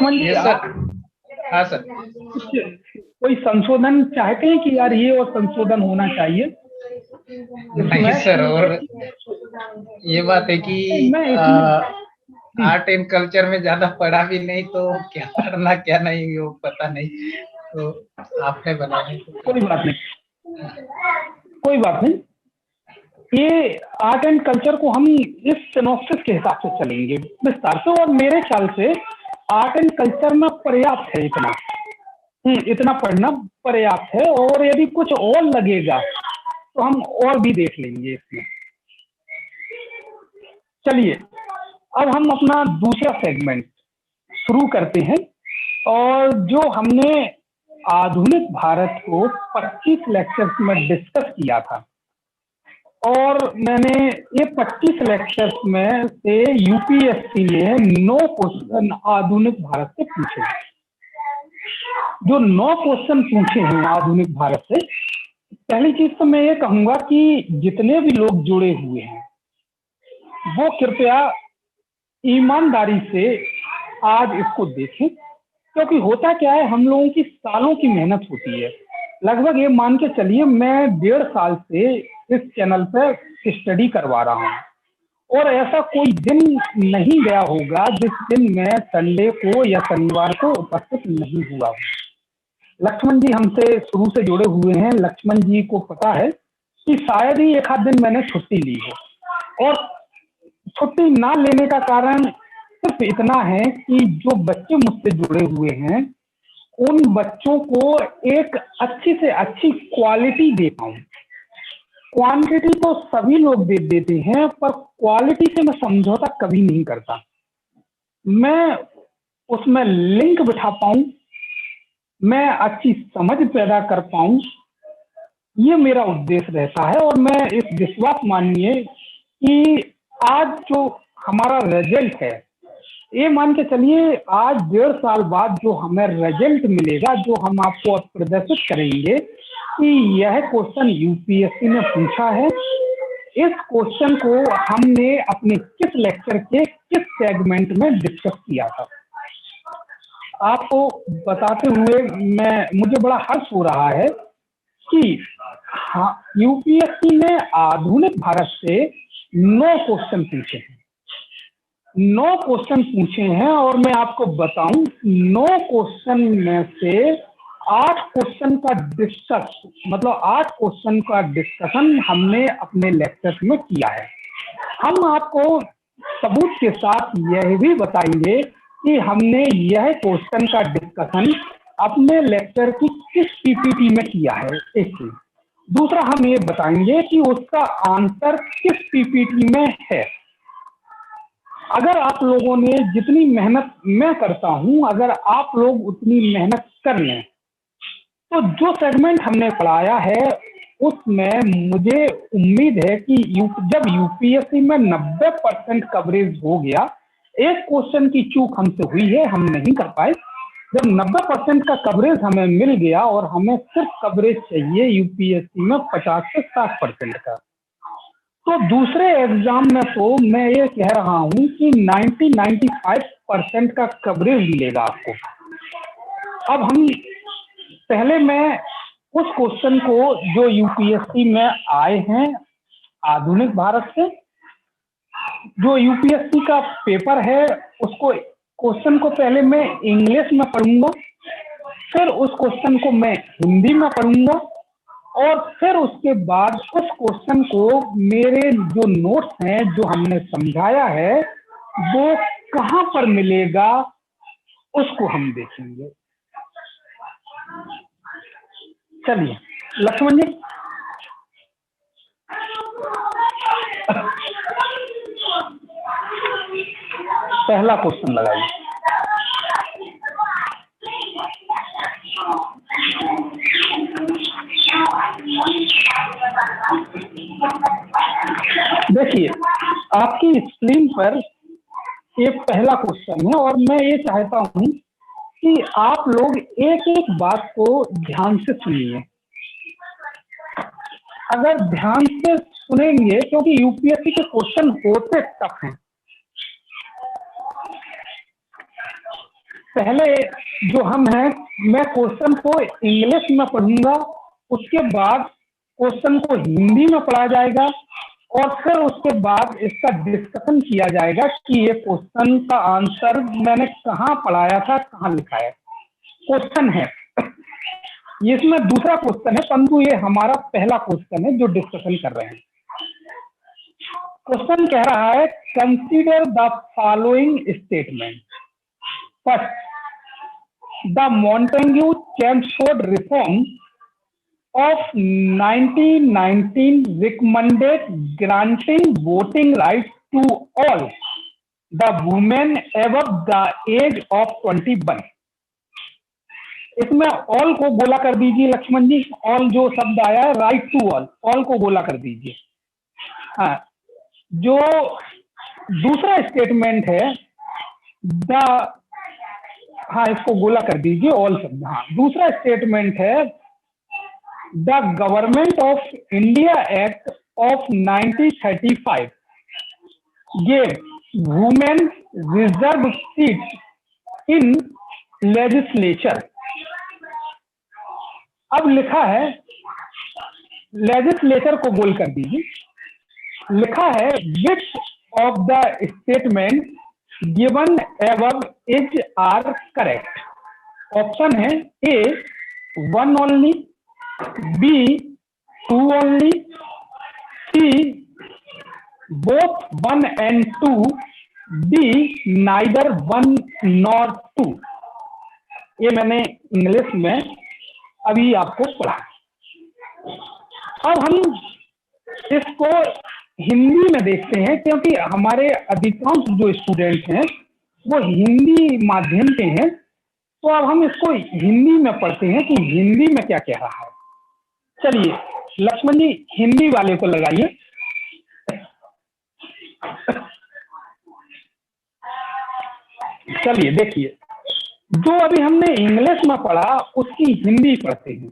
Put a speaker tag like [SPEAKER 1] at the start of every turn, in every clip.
[SPEAKER 1] लक्ष्मण जी,
[SPEAKER 2] yes
[SPEAKER 1] आप
[SPEAKER 2] sir. हाँ sir.
[SPEAKER 1] कुछ कोई संशोधन चाहते हैं कि यार ये और संशोधन होना चाहिए
[SPEAKER 2] नहीं
[SPEAKER 1] इसमें
[SPEAKER 2] सर, और
[SPEAKER 1] कि
[SPEAKER 2] ये बात है कि
[SPEAKER 1] मैं इसमें
[SPEAKER 2] आर्ट एंड कल्चर में ज्यादा पढ़ा भी नहीं, तो क्या पढ़ना क्या नहीं वो पता नहीं, तो आपने बनाने को
[SPEAKER 1] कोई बात नहीं, कोई बात नहीं। ये आर्ट एंड कल्चर को हम इस सिनॉप्सिस के हिसाब से चलेंगे विस्तार से, और मेरे ख्याल से आर्ट एंड कल्चर में पर्याप्त है इतना। इतना पढ़ना पर्याप्त है, और यदि कुछ और लगेगा तो हम और भी देख लेंगे इसमें। चलिए, अब हम अपना दूसरा सेगमेंट शुरू करते हैं। और जो हमने आधुनिक भारत को 25 लेक्चर्स में डिस्कस किया था, और मैंने ये 25 लेक्चर्स में से यूपीएससी ने 9 क्वेश्चन आधुनिक भारत से पूछे। जो 9 क्वेश्चन पूछे हैं आधुनिक भारत से, पहली चीज तो मैं ये कहूंगा कि जितने भी लोग जुड़े हुए हैं वो कृपया ईमानदारी से आज इसको देखें, क्योंकि होता क्या है, हम लोगों की सालों की मेहनत होती है। लगभग ये मान के चलिए मैं 1.5 साल से इस चैनल पर स्टडी करवा रहा हूँ, और ऐसा कोई दिन नहीं गया होगा जिस दिन मैं संडे को या शनिवार को उपस्थित नहीं हुआ हूँ। लक्ष्मण जी हमसे शुरू से जुड़े हुए हैं, लक्ष्मण जी को पता है कि शायद ही एक आध दिन मैंने छुट्टी ली हो, और छुट्टी ना लेने का कारण सिर्फ इतना है कि जो बच्चे मुझसे जुड़े हुए हैं उन बच्चों को एक अच्छी से अच्छी क्वालिटी दे पाऊं। क्वांटिटी तो सभी लोग दे देते हैं, पर क्वालिटी से मैं समझौता कभी नहीं करता। मैं उसमें लिंक बिठा पाऊं, मैं अच्छी समझ पैदा कर पाऊं, ये मेरा उद्देश्य रहता है। और मैं इस विश्वास मानिए कि आज जो हमारा रिजल्ट है, ये मान के चलिए आज 1.5 साल बाद जो हमें रिजल्ट मिलेगा, जो हम आपको प्रदर्शित करेंगे कि यह क्वेश्चन यूपीएससी ने पूछा है, इस क्वेश्चन को हमने अपने किस लेक्चर के किस सेगमेंट में डिस्कस किया था। आपको बताते हुए मुझे बड़ा हर्ष हो रहा है कि हाँ, यूपीएससी ने आधुनिक भारत से 9 क्वेश्चन पूछे हैं। 9 क्वेश्चन पूछे हैं, और मैं आपको बताऊं 9 क्वेश्चन में से 8 क्वेश्चन का डिस्कस, मतलब 8 क्वेश्चन का डिस्कशन हमने अपने लेक्चर में किया है। हम आपको सबूत के साथ यह भी बताएंगे कि हमने यह क्वेश्चन का डिस्कशन अपने लेक्चर की किस पीपीटी में किया है, एक चीज। दूसरा, हम ये बताएंगे कि उसका आंसर किस पीपीटी में है। अगर आप लोगों ने जितनी मेहनत मैं करता हूं, अगर आप लोग उतनी मेहनत कर लें, तो जो सेगमेंट हमने पढ़ाया है उसमें मुझे उम्मीद है कि जब यूपीएससी में 90% कवरेज हो गया, एक क्वेश्चन की चूक हमसे हुई है, हम नहीं कर पाए। जब 90% का कवरेज हमें मिल गया और हमें सिर्फ कवरेज चाहिए यूपीएससी में 50 से 60% का, तो दूसरे एग्जाम में तो मैं ये कह रहा हूं कि 90-95% का कवरेज मिलेगा आपको। अब हम पहले मैं उस क्वेश्चन को जो यूपीएससी में आए हैं आधुनिक भारत से, जो यूपीएससी का पेपर है, उसको क्वेश्चन को पहले मैं इंग्लिश में पढ़ूंगा, फिर उस क्वेश्चन को मैं हिंदी में पढ़ूंगा, और फिर उसके बाद उस क्वेश्चन को मेरे जो नोट्स हैं, जो हमने समझाया है, वो कहां पर मिलेगा उसको हम देखेंगे। चलिए लक्ष्मण जी, पहला क्वेश्चन लगाइए। देखिए आपकी स्क्रीन पर एक पहला क्वेश्चन है, और मैं ये चाहता हूं कि आप लोग एक एक बात को ध्यान से सुनिए। अगर ध्यान से सुनेंगे, क्योंकि यूपीएससी के क्वेश्चन होते टफ हैं। पहले जो हम हैं, मैं क्वेश्चन को इंग्लिश में पढ़ूंगा, उसके बाद क्वेश्चन को हिंदी में पढ़ा जाएगा, और फिर उसके बाद इसका डिस्कशन किया जाएगा कि ये क्वेश्चन का आंसर मैंने कहाँ पढ़ाया था, कहाँ लिखा है। क्वेश्चन है ये, इसमें दूसरा क्वेश्चन है, परंतु ये हमारा पहला क्वेश्चन है जो डिस्कशन कर रहे हैं। क्वेश्चन कह रहा है, consider the following statement. First, the Montagu-Chelmsford reform of 1919 recommended granting voting rights to all the women above the age of 21। इसमें ऑल को गोला कर दीजिए लक्ष्मण जी, ऑल जो शब्द आया है, राइट टू ऑल को गोला कर दीजिए। हाँ, जो दूसरा स्टेटमेंट है द, हाँ इसको गोला कर दीजिए ऑल शब्द। हाँ, दूसरा स्टेटमेंट है the government of India act of 1935 gave women reserve seat in legislature. अब लिखा है, लेजिस्लेचर को गोल कर दीजिए, लिखा है which of the statement given above is are correct. Option है A 1 only, B 2 only, C both 1 and 2, D neither 1 nor 2। ये मैंने इंग्लिश में अभी आपको पढ़ा। अब हम इसको हिंदी में देखते हैं, क्योंकि हमारे अधिकांश जो स्टूडेंट हैं वो हिंदी माध्यम के हैं, तो अब हम इसको हिंदी में पढ़ते हैं कि हिंदी में क्या कह रहा है। चलिए लक्ष्मण जी, हिंदी वाले को लगाइए। चलिए देखिए, जो अभी हमने इंग्लिश में पढ़ा उसकी हिंदी पढ़ते हैं।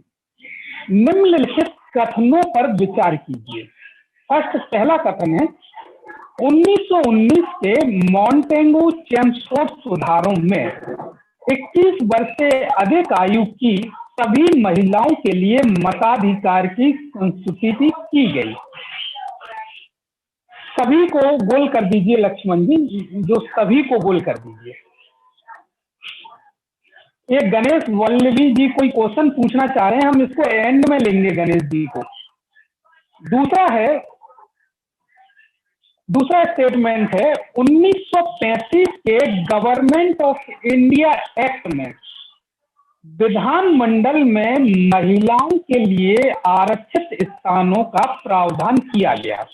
[SPEAKER 1] निम्नलिखित कथनों पर विचार कीजिए। फर्स्ट, पहला कथन है, 1919 के मॉन्टेगू-चेम्सफोर्ड सुधारों में 21 वर्ष से अधिक आयु की सभी महिलाओं के लिए मताधिकार की संस्तुति की गई। सभी को गोल कर दीजिए लक्ष्मण जी, जो सभी को गोल कर दीजिए। ये गणेश वल्लभी जी कोई क्वेश्चन पूछना चाह रहे हैं, हम इसको एंड में लेंगे गणेश जी को। दूसरा स्टेटमेंट है 1935 के गवर्नमेंट ऑफ इंडिया एक्ट में विधानमंडल में महिलाओं के लिए आरक्षित स्थानों का प्रावधान किया गया।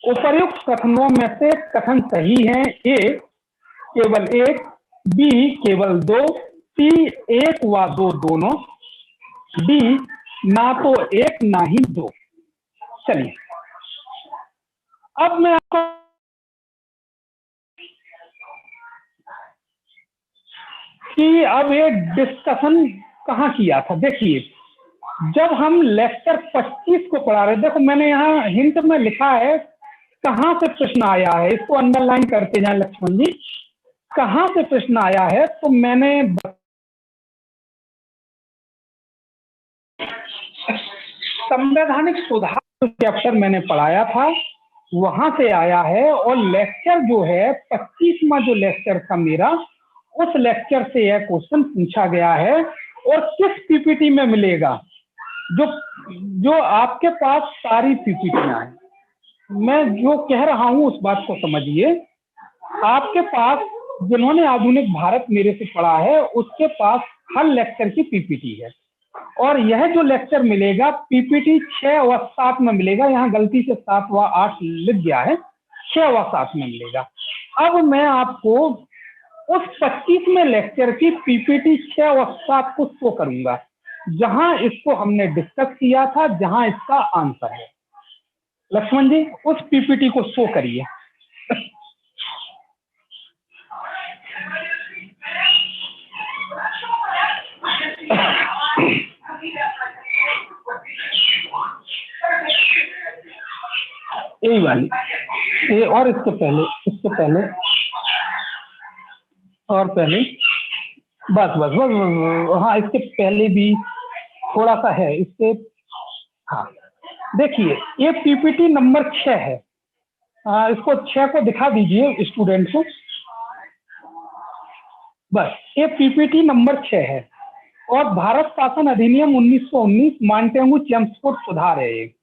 [SPEAKER 1] उपर्युक्त कथनों में से कथन सही है, ए केवल 1, बी केवल 2, सी 1 व 2 दोनों, डी ना तो 1 ना ही 2। चलिए अब मैं आपको कि अब ये डिस्कशन कहाँ किया था। देखिए, जब हम लेक्चर 25 को पढ़ा रहे, देखो मैंने यहाँ हिंट में लिखा है कहाँ से प्रश्न आया है, इसको अंडरलाइन करते जाए लक्ष्मण जी। कहाँ से प्रश्न आया है, तो मैंने संवैधानिक सुधार चैप्टर मैंने पढ़ाया था, वहां से आया है। और लेक्चर जो है 25वां जो लेक्चर था मेरा, उस लेक्चर से यह क्वेश्चन पूछा गया है। और किस पीपीटी में मिलेगा, जो आपके पास सारी पीपीटियां हैं, मैं जो कह रहा हूं उस बात को समझिए। आपके पास जिन्होंने आधुनिक भारत मेरे से पढ़ा है, उसके पास हर लेक्चर की पीपीटी है। और यह जो लेक्चर मिलेगा पीपीटी 6 व 7 में मिलेगा। यहाँ गलती से 7 व 8 लिख गया है, 6 व 7 में मिलेगा। अब मैं आपको उस 25वें लेक्चर की पीपीटी 6 व 7 को शो करूंगा, जहां इसको हमने डिस्कस किया था, जहां इसका आंसर है। लक्ष्मण जी, उस पीपीटी को शो करिए। यही वाली, ये और इसके पहले और पहले बस बस बस, बस हाँ, इसके पहले भी थोड़ा सा है इससे। हाँ, देखिए ये पीपीटी नंबर 6 है। इसको 6 को दिखा दीजिए स्टूडेंट को। बस ये पीपीटी नंबर 6 है। और भारत शासन अधिनियम 1919 मांटेगू चेम्सफोर्ड सुधार है ये।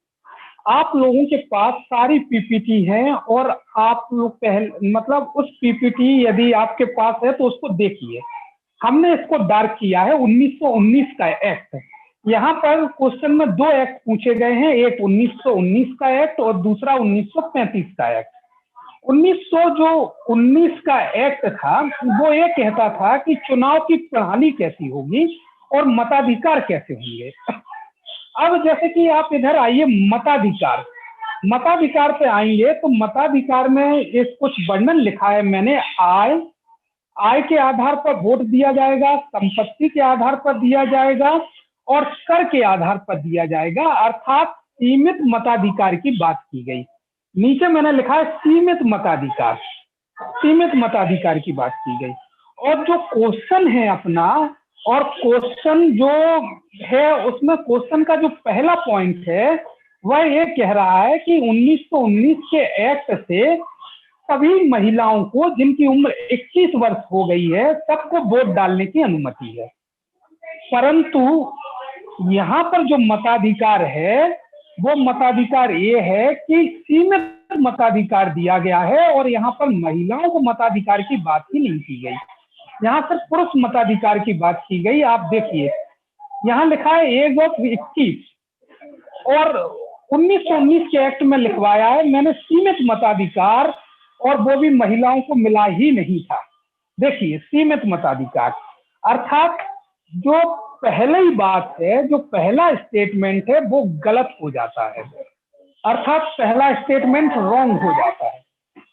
[SPEAKER 1] आप लोगों के पास सारी पीपीटी है और आप लोग पहले मतलब उस पीपीटी यदि आपके पास है तो उसको देखिए। हमने इसको डार्क किया है 1919 का एक्ट। यहाँ पर क्वेश्चन में 2 एक्ट पूछे गए हैं, एक 1919 का एक्ट और दूसरा 1935 का एक्ट। 1919 का एक्ट था वो ये कहता था कि चुनाव की प्रणाली कैसी होगी और मताधिकार कैसे होंगे। अब जैसे कि आप इधर आइए मताधिकार, मताधिकार पे आएंगे तो मताधिकार में एक कुछ वर्णन लिखा है मैंने। आय के आधार पर वोट दिया जाएगा, संपत्ति के आधार पर दिया जाएगा और कर के आधार पर दिया जाएगा, अर्थात सीमित मताधिकार की बात की गई। नीचे मैंने लिखा है सीमित मताधिकार, सीमित मताधिकार की बात की गई। और जो क्वेश्चन है अपना, और क्वेश्चन जो है उसमें क्वेश्चन का जो पहला पॉइंट है वह ये कह रहा है कि 1919 के एक्ट से सभी महिलाओं को जिनकी उम्र 21 वर्ष हो गई है सबको वोट डालने की अनुमति है। परंतु यहाँ पर जो मताधिकार है वो मताधिकार ये है कि सीमित मताधिकार दिया गया है और यहाँ पर महिलाओं को मताधिकार की बात ही नहीं की गई, यहाँ सिर्फ पुरुष मताधिकार की बात की गई। आप देखिए यहाँ लिखा है एज ऑफ 21 और 1919 के एक्ट में लिखवाया है मैंने सीमित मताधिकार और वो भी महिलाओं को मिला ही नहीं था। देखिए सीमित मताधिकार अर्थात जो पहले ही बात है, जो पहला स्टेटमेंट है वो गलत हो जाता है, अर्थात पहला स्टेटमेंट रॉन्ग हो जाता है।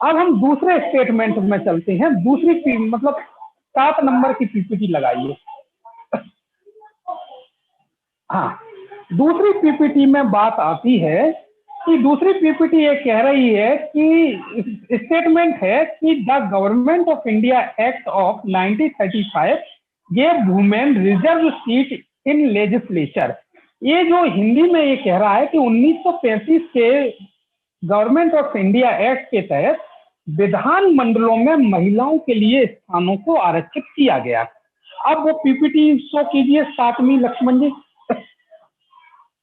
[SPEAKER 1] अब हम दूसरे स्टेटमेंट में चलते हैं। दूसरी मतलब 7 नंबर की पीपीटी लगाइए। हाँ, दूसरी पीपीटी में बात आती है कि दूसरी पीपीटी ये कह रही है कि स्टेटमेंट है कि the government of India act of 1935 gave women reserve seat in legislature. ये जो हिंदी में ये कह रहा है कि 1935 के गवर्नमेंट ऑफ इंडिया एक्ट के तहत विधान मंडलों में महिलाओं के लिए स्थानों को आरक्षित किया गया। अब वो पीपीटी शो कीजिए 7वीं लक्ष्मण जी।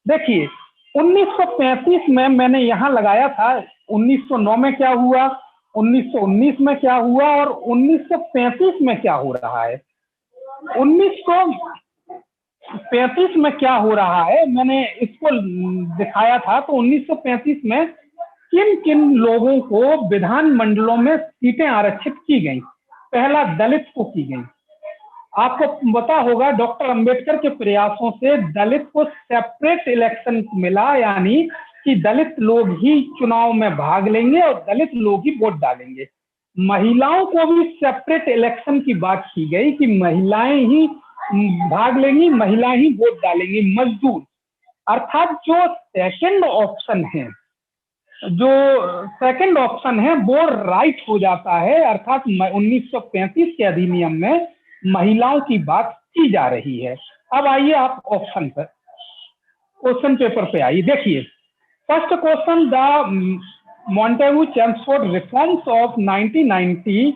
[SPEAKER 1] देखिए 1935 में मैंने यहाँ लगाया था, 1909 में क्या हुआ, 1919 में क्या हुआ और 1935 में क्या हो रहा है। 1935 में क्या हो रहा है मैंने इसको दिखाया था। तो 1935 में किन किन लोगों को विधान मंडलों में सीटें आरक्षित की गई। पहला दलित को की गई। आपको पता होगा डॉक्टर अंबेडकर के प्रयासों से दलित को सेपरेट इलेक्शन मिला, यानी कि दलित लोग ही चुनाव में भाग लेंगे और दलित लोग ही वोट डालेंगे। महिलाओं को भी सेपरेट इलेक्शन की बात की गई कि महिलाएं ही भाग लेंगी, महिला ही वोट डालेंगी। मजदूर अर्थात जो सेकंड ऑप्शन है वो राइट हो जाता है, अर्थात 1935 के अधिनियम में महिलाओं की बात की जा रही है। अब आइए आप ऑप्शन पर, क्वेश्चन पेपर पे आइए। देखिए first question, the Montagu Chelmsford reforms of 1990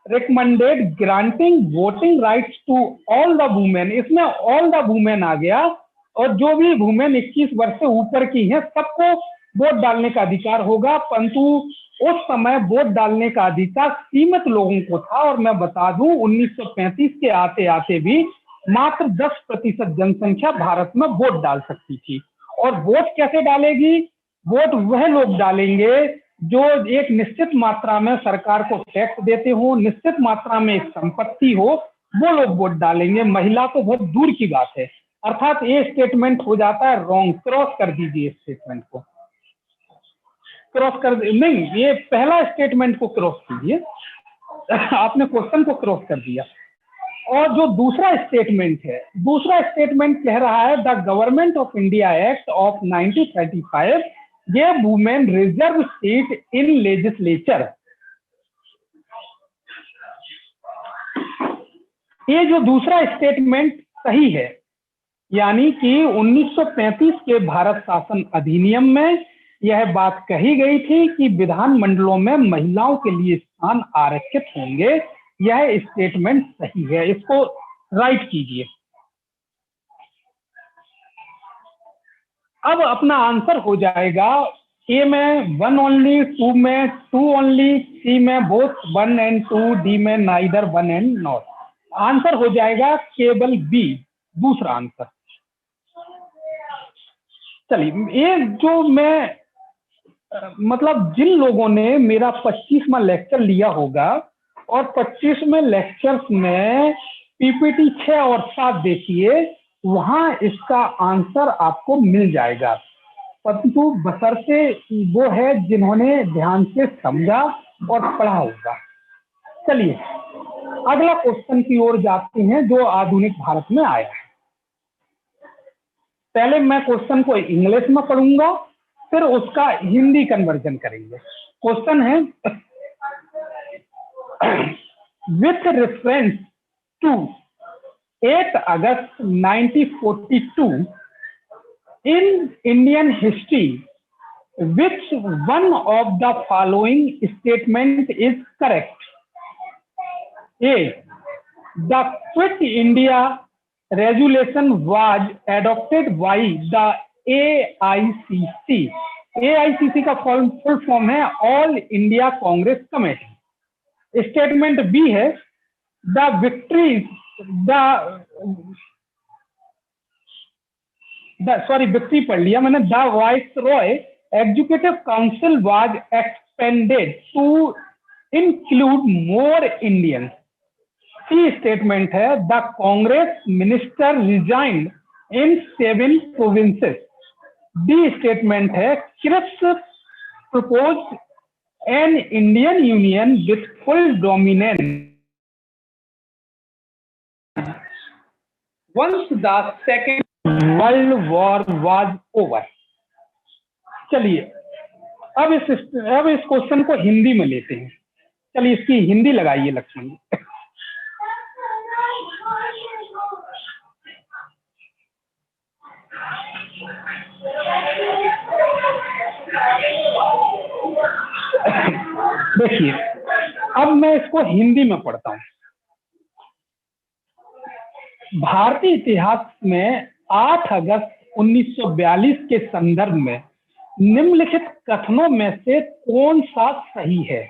[SPEAKER 1] recommended granting voting rights to all the women. इसमें ऑल द वुमेन आ गया और जो भी वुमेन 21 वर्ष से ऊपर की हैं सबको वोट डालने का अधिकार होगा। परंतु उस समय वोट डालने का अधिकार सीमित लोगों को था और मैं बता दूं 1935 के आते आते भी मात्र 10% जनसंख्या भारत में वोट डाल सकती थी। और वोट कैसे डालेगी? वोट वह लोग डालेंगे जो एक निश्चित मात्रा में सरकार को टैक्स देते हो, निश्चित मात्रा में एक संपत्ति हो, वो लोग वोट डालेंगे। महिला तो बहुत दूर की बात है। अर्थात ये स्टेटमेंट हो जाता है रॉन्ग। क्रॉस कर दीजिए स्टेटमेंट को, क्रॉस कर नहीं, ये पहला स्टेटमेंट को क्रॉस कीजिए। आपने क्वेश्चन को क्रॉस कर दिया। और जो दूसरा स्टेटमेंट है, दूसरा स्टेटमेंट कह रहा है the government of India act of 1935 gave women reserve seat in legislature. ये जो दूसरा स्टेटमेंट सही है, यानी कि 1935 के भारत शासन अधिनियम में यह बात कही गई थी कि विधानमंडलों में महिलाओं के लिए स्थान आरक्षित होंगे। यह स्टेटमेंट सही है, इसको राइट कीजिए। अब अपना आंसर हो जाएगा ए में 1 ओनली, 2 में 2 ओनली, सी में बोथ 1 and 2, डी में नाइदर 1 and नॉट। आंसर हो जाएगा केवल बी, दूसरा आंसर। चलिए, ये जो मैं मतलब जिन लोगों ने मेरा 25वां लेक्चर लिया होगा और 25वें लेक्चर्स में पीपीटी 6 और 7 देखिए, वहां इसका आंसर आपको मिल जाएगा, परंतु बशर्ते वो है जिन्होंने ध्यान से समझा और पढ़ा होगा। चलिए अगला क्वेश्चन की ओर जाते हैं जो आधुनिक भारत में आया है। पहले मैं क्वेश्चन को इंग्लिश में पढ़ूंगा, फिर उसका हिंदी कन्वर्जन करेंगे। क्वेश्चन है, with reference to 8 August 1942 in Indian history, which one of the following statement is correct? A. The Quit India resolution was adopted by the AICC. AICC का फुल फॉर्म है all India Congress committee. Statement B है, the victories victory पढ़ लिया मैंने, the viceroy executive council was expanded to include more Indians. C statement है, the Congress minister resigned in 7 provinces. D statement है, Cripps proposed an Indian union with full dominance once the second world war was over. चलिए अब इस question को हिंदी में लेते हैं। चलिए इसकी हिंदी लगाइए लक्ष्मण जी। देखिए अब मैं इसको हिंदी में पढ़ता हूं। भारतीय इतिहास में 8 अगस्त 1942 के संदर्भ में निम्नलिखित कथनों में से कौन सा सही है?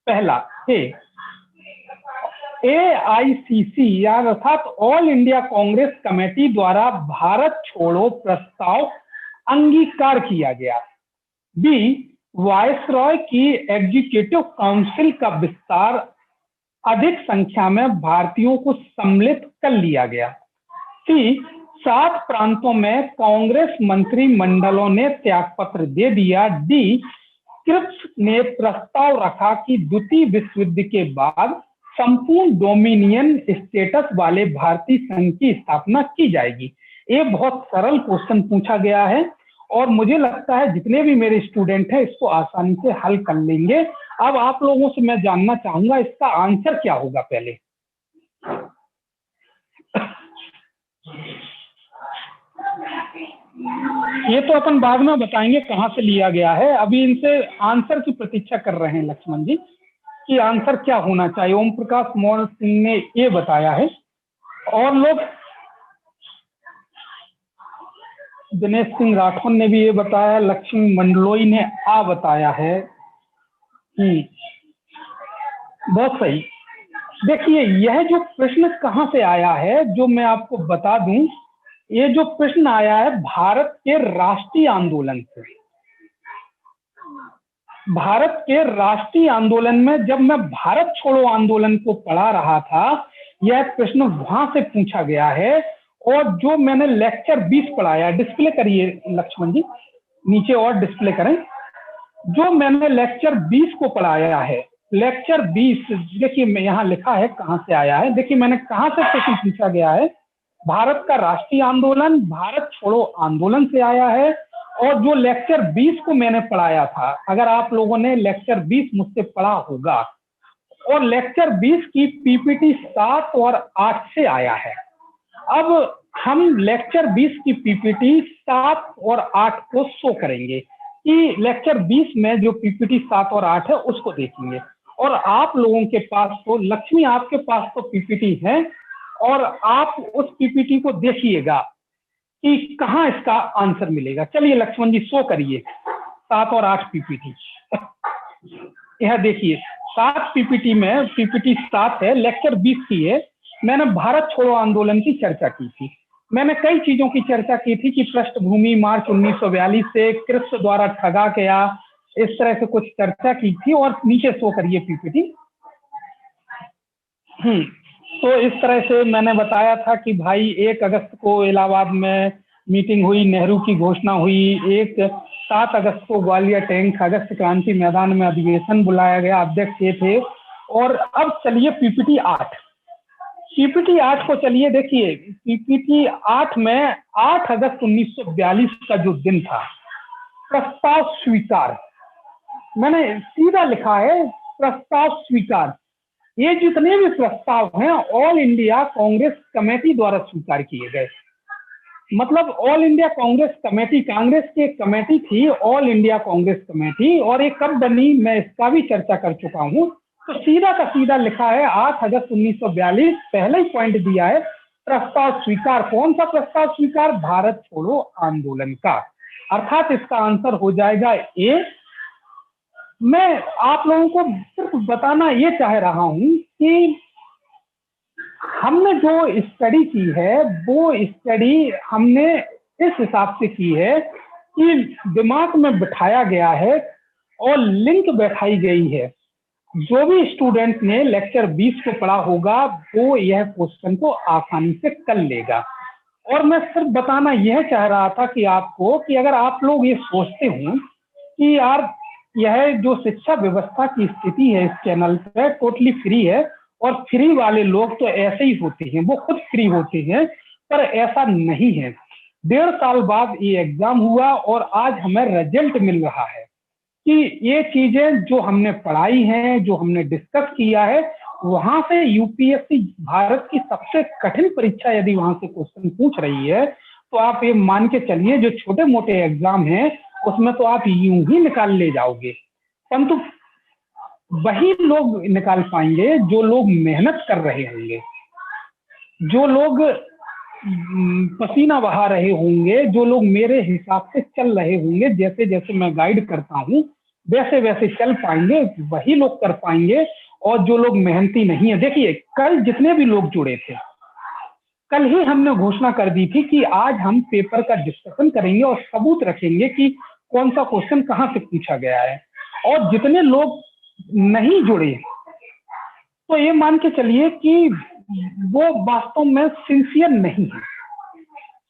[SPEAKER 1] पहला, AICC या अर्थात ऑल इंडिया कांग्रेस कमेटी द्वारा भारत छोड़ो प्रस्ताव अंगीकार किया गया। बी, वायसरॉय की एग्जीक्यूटिव काउंसिल का विस्तार अधिक संख्या में भारतीयों को सम्मिलित कर लिया गया। सी, 7 प्रांतों में कांग्रेस मंत्रिमंडलों ने त्यागपत्र दे दिया। डी, क्रिप्स ने प्रस्ताव रखा कि द्वितीय विश्व युद्ध के बाद संपूर्ण डोमिनियन स्टेटस वाले भारतीय संघ की स्थापना की जाएगी। ये बहुत सरल क्वेश्चन पूछा गया है और मुझे लगता है जितने भी मेरे स्टूडेंट हैं इसको आसानी से हल कर लेंगे। अब आप लोगों से मैं जानना चाहूंगा इसका आंसर क्या होगा। पहले ये तो अपन बाद में बताएंगे कहां से लिया गया है, अभी इनसे आंसर की प्रतीक्षा कर रहे हैं लक्ष्मण जी कि आंसर क्या होना चाहिए। ओम प्रकाश मौर्य सिंह ने ये बताया है और लोग दिनेश सिंह राठौर ने भी ये बताया, लक्ष्मी मंडलोई ने आ बताया है। बहुत सही। देखिए यह जो प्रश्न कहां से आया है जो मैं आपको बता दूं, ये जो प्रश्न आया है भारत के राष्ट्रीय आंदोलन से। भारत के राष्ट्रीय आंदोलन में जब मैं भारत छोड़ो आंदोलन को पढ़ा रहा था, यह प्रश्न वहां से पूछा गया है। और जो मैंने लेक्चर 20 पढ़ाया, डिस्प्ले करिए लक्ष्मण जी, नीचे और डिस्प्ले करें। जो मैंने लेक्चर 20 को पढ़ाया है, लेक्चर 20 देखिए मैं यहाँ लिखा है कहाँ से आया है। देखिए मैंने कहाँ से प्रश्न पूछा गया है, भारत का राष्ट्रीय आंदोलन भारत छोड़ो आंदोलन से आया है। और जो लेक्चर 20 को मैंने पढ़ाया था, अगर आप लोगों ने लेक्चर 20 मुझसे पढ़ा होगा और लेक्चर 20 की पीपीटी 7 और 8 से आया है। अब हम लेक्चर 20 की पीपीटी 7 और 8 को शो करेंगे कि लेक्चर 20 में जो पीपीटी 7 और 8 है उसको देखेंगे। और आप लोगों के पास तो लक्ष्मी, आपके पास तो पीपीटी है और आप उस पीपीटी को देखिएगा कि कहाँ इसका आंसर मिलेगा। चलिए लक्ष्मण जी शो करिए 7 और 8 पीपीटी। यह देखिए 7 पीपीटी में पीपीटी 7 है, लेक्चर 20 की है। मैंने भारत छोड़ो आंदोलन की चर्चा की थी। मैंने कई चीजों की चर्चा की थी कि पृष्ठभूमि मार्च 1942 से क्रिप्स द्वारा ठगा गया, इस तरह से कुछ चर्चा की थी। और नीचे शो करिए पीपीटी। तो इस तरह से मैंने बताया था कि भाई 1 अगस्त को इलाहाबाद में मीटिंग हुई, नेहरू की घोषणा हुई। 7 अगस्त को ग्वालियर टैंक अगस्त क्रांति मैदान में अधिवेशन बुलाया गया, अध्यक्ष ये थे। और अब चलिए पीपीटी 8। पीपीटी 8 को चलिए देखिए। पीपीटी 8 में 8 अगस्त 1942 का जो दिन था, प्रस्ताव स्वीकार, मैंने सीधा लिखा है प्रस्ताव स्वीकार। ये जितने भी प्रस्ताव हैं ऑल इंडिया कांग्रेस कमेटी द्वारा स्वीकार किए गए। मतलब all India Congress committee, Congress की एक कमेटी थी ऑल इंडिया कांग्रेस कमेटी, और ये कब बनी मैं इसका भी चर्चा कर चुका हूँ। तो सीधा का सीधा लिखा है 8 अगस्त 1942, पहले ही पॉइंट दिया है प्रस्ताव स्वीकार। कौन सा प्रस्ताव स्वीकार? भारत छोड़ो आंदोलन का। अर्थात इसका आंसर हो जाएगा ए। मैं आप लोगों को सिर्फ बताना ये चाह रहा हूं कि हमने जो स्टडी की है वो स्टडी हमने इस हिसाब से की है कि दिमाग में बिठाया गया है और लिंक बैठाई गई है। जो भी स्टूडेंट ने लेक्चर 20 को पढ़ा होगा वो यह क्वेश्चन को आसानी से कर लेगा। और मैं सिर्फ बताना यह चाह रहा था कि आपको कि अगर आप लोग ये सोचते हो कि यार यह जो शिक्षा व्यवस्था की स्थिति है इस चैनल पे टोटली फ्री है और फ्री वाले लोग तो ऐसे ही होते हैं, वो खुद फ्री होते हैं, पर ऐसा नहीं है। 1.5 साल बाद ये एग्जाम हुआ और आज हमें रिजल्ट मिल रहा है कि ये चीजें जो हमने पढ़ाई हैं, जो हमने डिस्कस किया है, वहां से यूपीएससी भारत की सबसे कठिन परीक्षा यदि वहां से क्वेश्चन पूछ रही है तो आप ये मान के चलिए जो छोटे मोटे एग्जाम हैं उसमें तो आप यूं ही निकाल ले जाओगे। परंतु वही लोग निकाल पाएंगे जो लोग मेहनत कर रहे होंगे, जो लोग पसीना बहा रहे होंगे, जो लोग मेरे हिसाब से चल रहे होंगे, जैसे जैसे मैं गाइड करता हूँ वैसे वैसे चल पाएंगे, वही लोग कर पाएंगे। और जो लोग मेहनती नहीं है, देखिए कल जितने भी लोग जुड़े थे, कल ही हमने घोषणा कर दी थी कि आज हम पेपर का डिस्कशन करेंगे और सबूत रखेंगे कि कौन सा क्वेश्चन कहाँ से पूछा गया है। और जितने लोग नहीं जुड़े तो ये मान के चलिए कि वो वास्तव में सिंसियर नहीं है,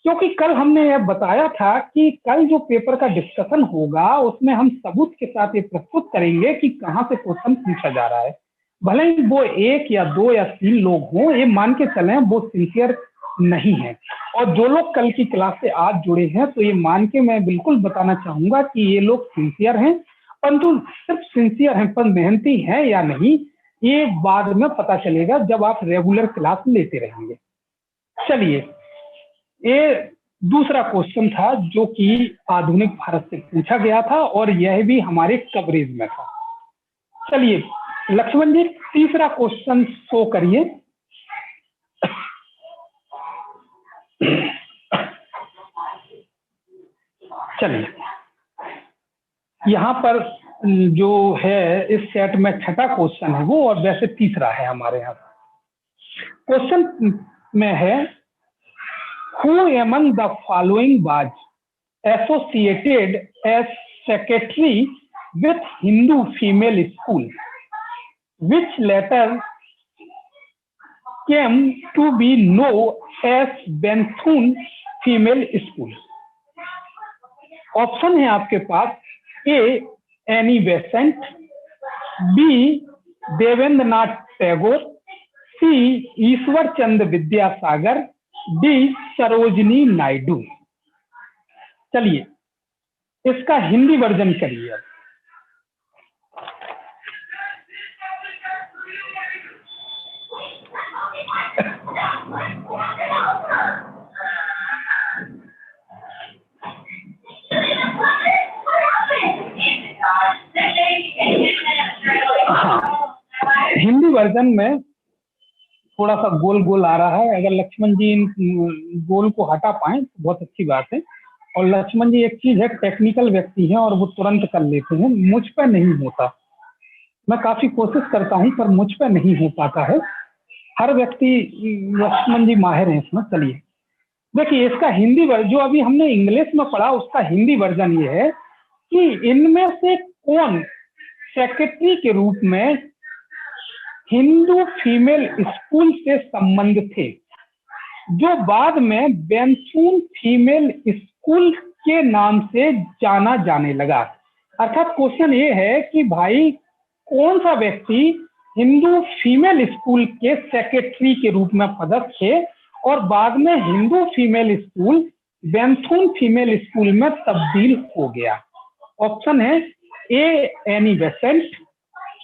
[SPEAKER 1] क्योंकि कल हमने यह बताया था कि कल जो पेपर का डिस्कशन होगा उसमें हम सबूत के साथ ये प्रस्तुत करेंगे कि कहाँ से क्वेश्चन पूछा जा रहा है। भले ही वो 1 या 2 या 3 लोग हों, ये मान के चलें वो सिंसियर नहीं है। और जो लोग कल की क्लास से आज जुड़े हैं तो ये मान के मैं बिल्कुल बताना चाहूंगा कि ये लोग सिंसियर हैं, परंतु सिर्फ सिंसियर हैं पर मेहनती हैं या नहीं ये बाद में पता चलेगा जब आप रेगुलर क्लास लेते रहेंगे। चलिए, ये दूसरा क्वेश्चन था जो कि आधुनिक भारत से पूछा गया था और यह भी हमारे कवरेज में था। चलिए लक्ष्मण जी तीसरा क्वेश्चन शो करिए। चलिए यहाँ पर जो है इस सेट में छठा क्वेश्चन है वो, और वैसे तीसरा है हमारे यहाँ। क्वेश्चन में है Who among the following was associated as secretary with Hindu female school, which later came to be known as Bethune Female School? Option है आपके पास ए Annie Besant, B Devendra Nath Tagore, C Ishwar Chandra Vidyasagar, D Sarojini Naidu. चलिए इसका हिंदी वर्जन करिए। हाँ, हिंदी वर्जन में थोड़ा सा गोल गोल आ रहा है। अगर लक्ष्मण जी इन गोल को हटा पाए तो बहुत अच्छी बात है। और लक्ष्मण जी एक चीज है, टेक्निकल व्यक्ति हैं और वो तुरंत कर लेते हैं, मुझ पर नहीं होता। मैं काफी कोशिश करता हूं पर मुझ पर नहीं हो पाता है। हर व्यक्ति, लक्ष्मण जी माहिर हैं इसमें। चलिए देखिए, इसका हिंदी वर्जन जो अभी हमने इंग्लिश में पढ़ा, उसका हिंदी वर्जन ये है कि इनमें से कौन सेक्रेटरी के रूप में हिंदू फीमेल स्कूल से संबंध थे, जो बाद में बेंथुन फीमेल स्कूल के नाम से जाना जाने लगा। अर्थात क्वेश्चन ये है कि भाई कौन सा व्यक्ति हिंदू फीमेल स्कूल के सेक्रेटरी के रूप में पदस्थ थे और बाद में Hindu female school Bethune female school में तब्दील हो गया। ऑप्शन है A Annie Besant,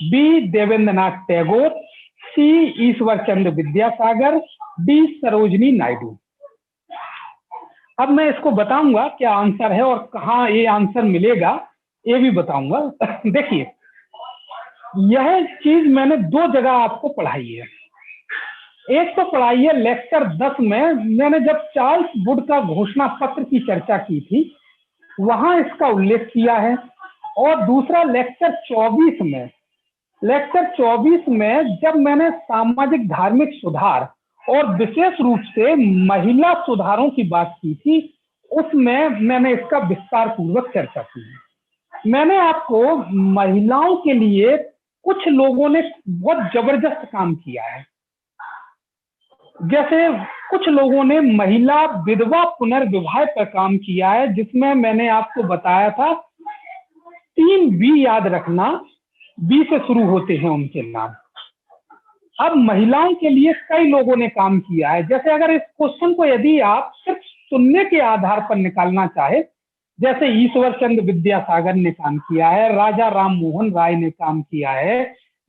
[SPEAKER 1] B Debendranath Tagore, C Ishwar Chandra Vidyasagar, D Sarojini Naidu. अब मैं इसको बताऊंगा क्या आंसर है और कहाँ ये आंसर मिलेगा, ये भी बताऊंगा। देखिए, यह चीज मैंने दो जगह आपको पढ़ाई है। एक तो पढ़ाई है लेक्चर 10 में, मैंने जब चार्ल्स वुड का घोषणा पत्र की चर्चा की थी वहां इसका उल्लेख किया है। और दूसरा लेक्चर 24 में, लेक्चर 24 में जब मैंने सामाजिक धार्मिक सुधार और विशेष रूप से महिला सुधारों की बात की थी, उसमें मैंने इसका विस्तार पूर्वक चर्चा की है। मैंने आपको महिलाओं के लिए कुछ लोगों ने बहुत जबरदस्त काम किया है। जैसे कुछ लोगों ने महिला विधवा पुनर्विवाह पर काम किया है, जिसमें मैंने आपको बताया था 3 बी याद रखना, बी से शुरू होते हैं उनके नाम। अब महिलाओं के लिए कई लोगों ने काम किया है। जैसे अगर इस क्वेश्चन को यदि आप सिर्फ सुनने के आधार पर निकालना चाहे, जैसे ईश्वर चंद्र विद्यासागर ने काम किया है, राजा राम मोहन राय ने काम किया है,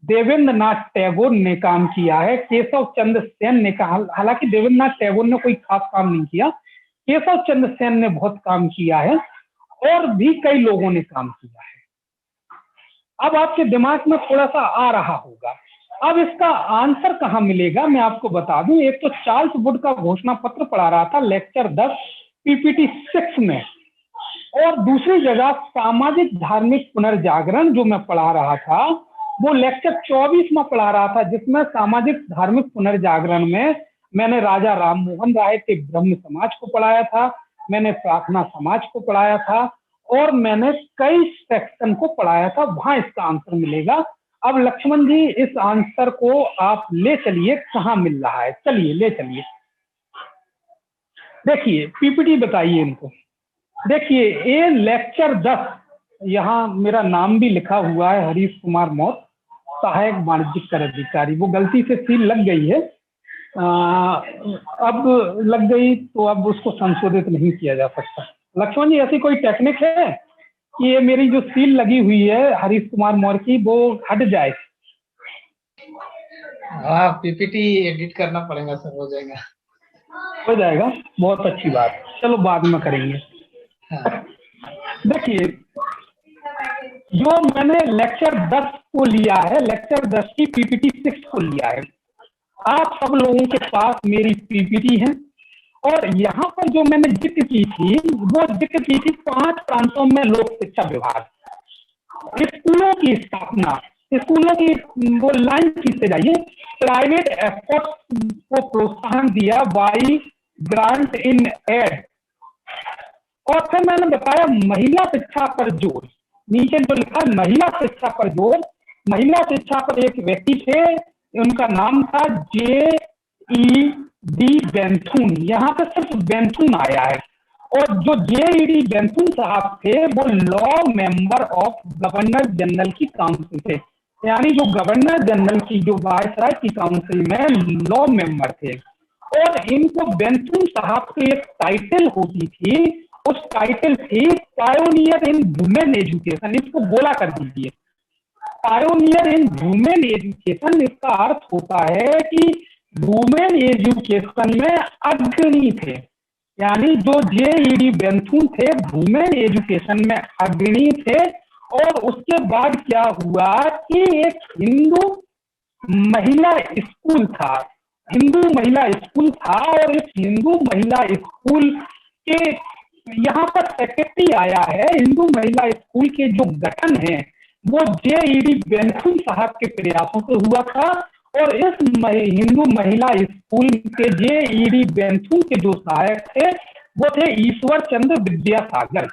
[SPEAKER 1] देवेंद्र नाथ टैगोर ने काम किया है, केशव चंद्र सेन ने कहा, हालांकि देवेंद्र नाथ टैगोर ने कोई खास काम नहीं किया, केशव चंद्र सेन ने बहुत काम किया है, और भी कई लोगों ने काम किया है। अब आपके दिमाग में थोड़ा सा आ रहा होगा, अब इसका आंसर कहाँ मिलेगा मैं आपको बता दूं। एक तो चार्ल्स वुड का घोषणा पत्र पढ़ा रहा था लेक्चर 10 पीपीटी 6 में, और दूसरी जगह सामाजिक धार्मिक पुनर्जागरण जो मैं पढ़ा रहा था वो लेक्चर 24 में पढ़ा रहा था, जिसमें सामाजिक धार्मिक पुनर्जागरण में मैंने राजा राम मोहन राय के ब्रह्म समाज को पढ़ाया था, मैंने प्रार्थना समाज को पढ़ाया था, और मैंने कई सेक्शन को पढ़ाया था। वहां इसका आंसर मिलेगा। अब लक्ष्मण जी इस आंसर को आप ले चलिए, कहाँ मिल रहा है, चलिए ले चलिए। देखिए पीपीटी बताइए इनको। देखिए ये लेक्चर 10, यहाँ मेरा नाम भी लिखा हुआ है, हरीश कुमार मौत, सहायक वाणिज्यिक कर अधिकारी। वो गलती से सील लग गई है, अब लग गई तो अब उसको संशोधित नहीं किया जा सकता। लक्ष्मण जी ऐसी कोई टेक्निक है कि ये मेरी जो सील लगी हुई है हरीश कुमार मौर्य की, वो हट जाए?
[SPEAKER 2] हाँ, पीपीटी एडिट करना पड़ेगा सर, हो जाएगा।
[SPEAKER 1] हो जाएगा, बहुत अच्छी बात, चलो बाद में करेंगे।
[SPEAKER 2] हाँ।
[SPEAKER 1] देखिए जो मैंने लेक्चर 10 को लिया है, लेक्चर 10 की पीपीटी 6 को लिया है। आप सब लोगों के पास मेरी पीपीटी है, और यहाँ पर जो मैंने जिक्र की थी वो जिक्र की थी 5 प्रांतों में लोक शिक्षा विभाग, स्कूलों की स्थापना, स्कूलों की वो लाइन खींचते जाइए। प्राइवेट एफर्ट को प्रोत्साहन दिया बाई ग्रांट इन एड, और फिर मैंने बताया महिला शिक्षा पर जोर। नीचे जो लिखा महिला शिक्षा पर जोर, महिला शिक्षा पर एक व्यक्ति थे, उनका नाम था J.E.D. बेंथुन। यहाँ पे सिर्फ बेंथुन आया है, और जो J.E.D. बेंथुन साहब थे वो law member of governor general की काउंसिल थे, यानी जो गवर्नर जनरल की जो वायसराय की काउंसिल में लॉ मेंबर थे। और इनको बेंथुन साहब की एक टाइटल होती थी, उस टाइटल थी पायोनियर इन वुमेन एजुकेशन। इसको बोला कर दीजिए, पायोनियर इन वुमेन एजुकेशन। इसका अर्थ होता है कि वुमेन एजुकेशन में अग्रणी थे, यानी जो जेईडी बेंथुन थे वुमेन एजुकेशन में अग्रणी थे। और उसके बाद क्या हुआ कि एक हिंदू महिला स्कूल था, हिंदू महिला स्कूल था, और इस हिंदू महिला स्कूल के यहाँ पर सेक्रेटरी आया है। हिंदू महिला स्कूल के जो गठन है वो जेईडी बेंथुन साहब के प्रयासों से हुआ था। और इस हिंदू महिला स्कूल के जेईडी बेंथुन के जो सहायक थे वो थे ईश्वर चंद्र विद्यासागर।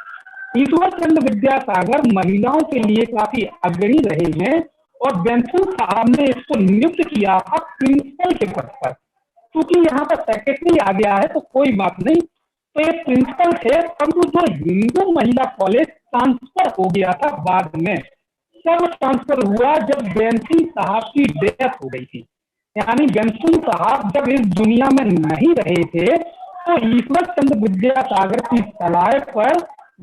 [SPEAKER 1] ईश्वर चंद्र विद्यासागर महिलाओं के लिए काफी अग्रणी रहे हैं, और बेंथुन साहब ने इसको नियुक्त किया था प्रिंसिपल के पद पर। क्योंकि यहाँ पर सेक्रेटरी आ गया है तो कोई बात नहीं, तो ये प्रिंसिपल थे। परंतु जो हिंदू महिला कॉलेज ट्रांसफर हो गया था बाद में, तब ट्रांसफर हुआ जब बेंथुन साहब की डेथ हो गई थी। यानी बेंथुन साहब जब इस दुनिया में नहीं रहे थे तो ईश्वर चंद्र विद्यासागर की सलाह पर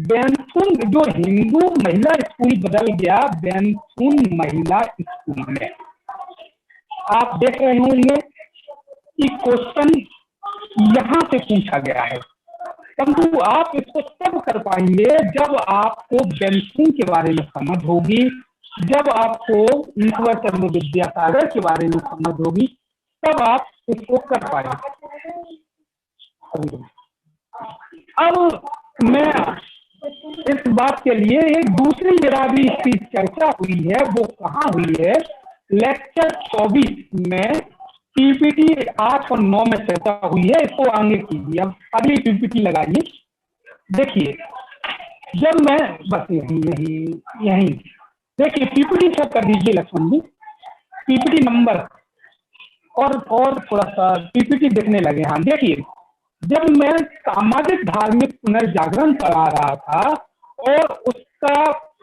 [SPEAKER 1] बेंथुन जो हिंदू महिला स्कूल बदल गया बेंथुन महिला स्कूल में। आप देख रहे होंगे कि क्वेश्चन यहाँ से पूछा गया है, परंतु आप इसको तब कर पाएंगे जब आपको बेंथुन के बारे में समझ होगी, जब आपको ईश्वर चंद्र विद्यासागर के बारे में समझ होगी, तब आप इसको कर पाएंगे। अब मैं इस बात के लिए एक दूसरी जगह भी इसकी चर्चा हुई है, वो कहाँ हुई है, लेक्चर 24 में पीपीटी 8 और 9 में चर्चा हुई है। इसको आगे कीजिए, अब अगली पीपीटी लगाइए। देखिए जब मैं बस यही देखिए पीपीटी सब कर दीजिए लक्ष्मण जी, पीपीटी नंबर और थोड़ा सा पीपीटी देखने लगे। हाँ देखिए, जब मैं सामाजिक धार्मिक पुनर्जागरण पढ़ा रहा था और उसका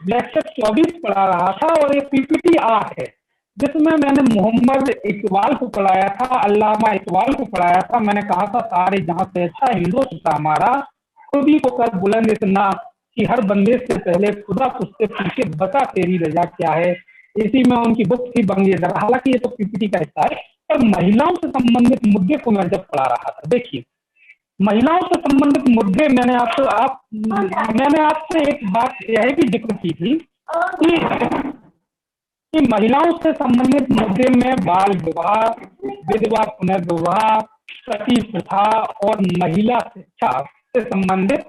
[SPEAKER 1] लेक्चर 24 पढ़ा रहा था, और ये पीपीटी 8 है जिसमें मैंने मोहम्मद इकबाल को पढ़ाया था, अल्लामा इकबाल को पढ़ाया था। मैंने कहा था सारे जहां से अच्छा हिंदुस्तान था हमारा, खुद ही को कर बुलंद इतना कि हर बंदे से पहले खुदा तुझसे पूछे बता तेरी रजा क्या है। इसी में उनकी बुक थी बंगेदर। हालांकि ये तो पीपीटी का हिस्सा है, पर महिलाओं से संबंधित मुद्दे को मैं जब पढ़ा रहा था, देखिए महिलाओं से संबंधित मुद्दे मैंने आपसे एक बात यह भी जिक्र की थी कि महिलाओं से संबंधित मुद्दे में बाल विवाह, विधवा पुनर्विवाह, सती प्रथा और महिला शिक्षा से संबंधित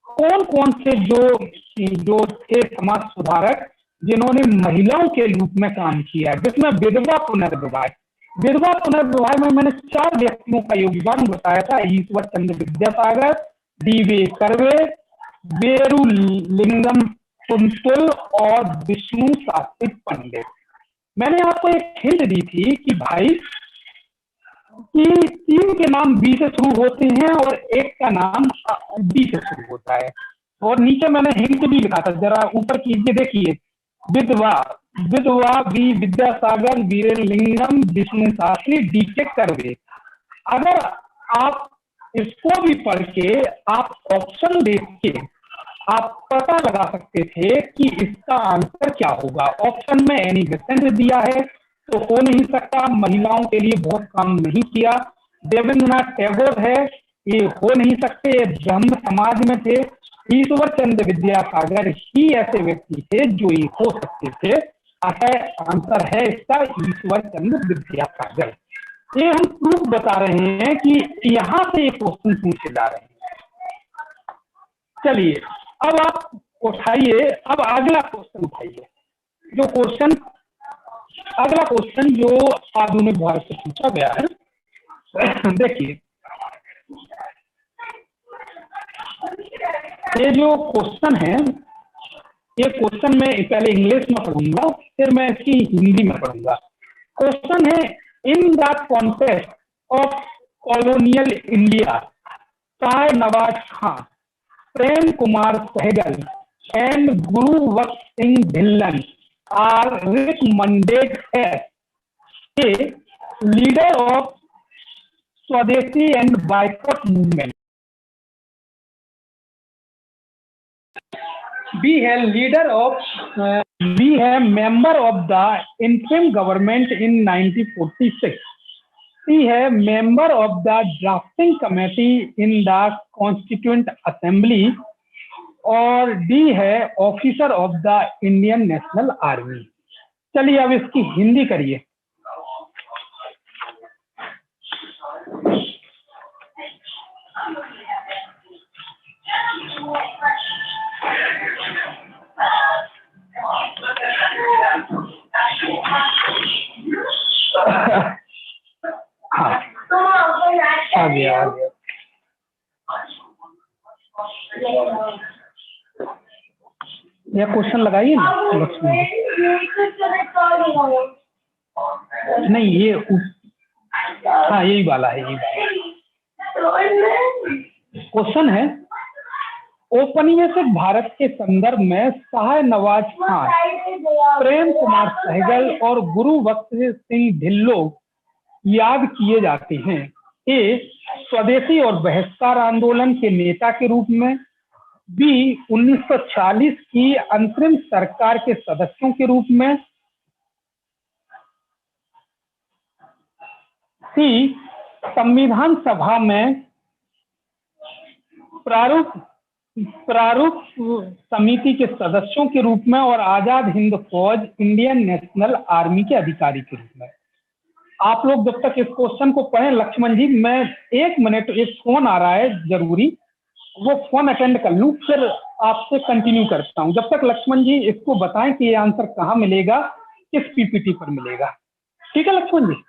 [SPEAKER 1] कौन कौन से जो थे समाज सुधारक जिन्होंने महिलाओं के रूप में काम किया है, जिसमें विधवा पुनर्विवाह में मैंने 4 व्यक्तियों का योगदान बताया था। ईश्वर चंद्र विद्यासागर, डी.वी. कर्वे, वेरू लिंगम कुंतुल और विष्णु शास्त्री पंडित। मैंने आपको एक हिंट दी थी कि भाई कि 3 के नाम बी से शुरू होते हैं और एक का नाम डी से शुरू होता है। और नीचे मैंने हिंट भी लिखा था, जरा ऊपर कीजिए, देखिए विधवा बी विद्यासागर, वीरलिंगम विष्णु शास्त्री, डी.के. कर्वे। अगर आप इसको भी पढ़ के आप ऑप्शन देख के आप पता लगा सकते थे कि इसका आंसर क्या होगा। ऑप्शन में एनी बेसेंट दिया है तो हो नहीं सकता, महिलाओं के लिए बहुत काम नहीं किया। देवेंद्रनाथ टैगोर है, ये हो नहीं सकते, ये ब्रह्म समाज में थे। ईश्वर चंद्र विद्यासागर ही ऐसे व्यक्ति थे जो ये हो सकते थे। अतः आंसर है इसका ईश्वर चंद्र विद्यासागर। ये हम प्रूफ बता रहे हैं कि यहाँ से एक क्वेश्चन पूछे जा रहे हैं। चलिए अब आप उठाइए, अब अगला क्वेश्चन उठाइए। अगला क्वेश्चन जो आधुनिक भारत से पूछा गया है, देखिए ये जो क्वेश्चन है, ये क्वेश्चन मैं पहले इंग्लिश में पढ़ूंगा फिर मैं इसकी हिंदी में पढ़ूंगा। क्वेश्चन है, in the context of colonial India, चाय Nawaz Khan, Prem Kumar Sahgal and Gurbaksh Singh Dhillon are recommended as a leader of Swadeshi and boycott movement. We have member of the interim government in 1946. सी है member of the drafting committee in the constituent assembly, और D है officer of the Indian national army. चलिए अब इसकी हिंदी करिए। हाँ आ गया आ गया। यह क्वेश्चन लगाइए ना लक्ष्मण। नहीं ये हाँ यही वाला है, यही वाला क्वेश्चन है। औपनिवेशिक भारत के संदर्भ में शाह नवाज खान, प्रेम कुमार सहगल और गुरु बख्श सिंह ढिल्लो याद किए जाते हैं। ए स्वदेशी और बहिष्कार आंदोलन के नेता के रूप में, बी 1940 की अंतरिम सरकार के सदस्यों के रूप में, सी संविधान सभा में प्रारूप समिति के सदस्यों के रूप में, और आजाद हिंद फौज इंडियन नेशनल आर्मी के अधिकारी के रूप में। आप लोग जब तक इस क्वेश्चन को पढ़ें, लक्ष्मण जी मैं 1 मिनट, एक फोन आ रहा है जरूरी, वो फोन अटेंड कर लूं, फिर आपसे कंटिन्यू करता हूं। जब तक लक्ष्मण जी इसको बताएं कि ये आंसर कहाँ मिलेगा, किस पीपीटी पर मिलेगा। ठीक है लक्ष्मण जी?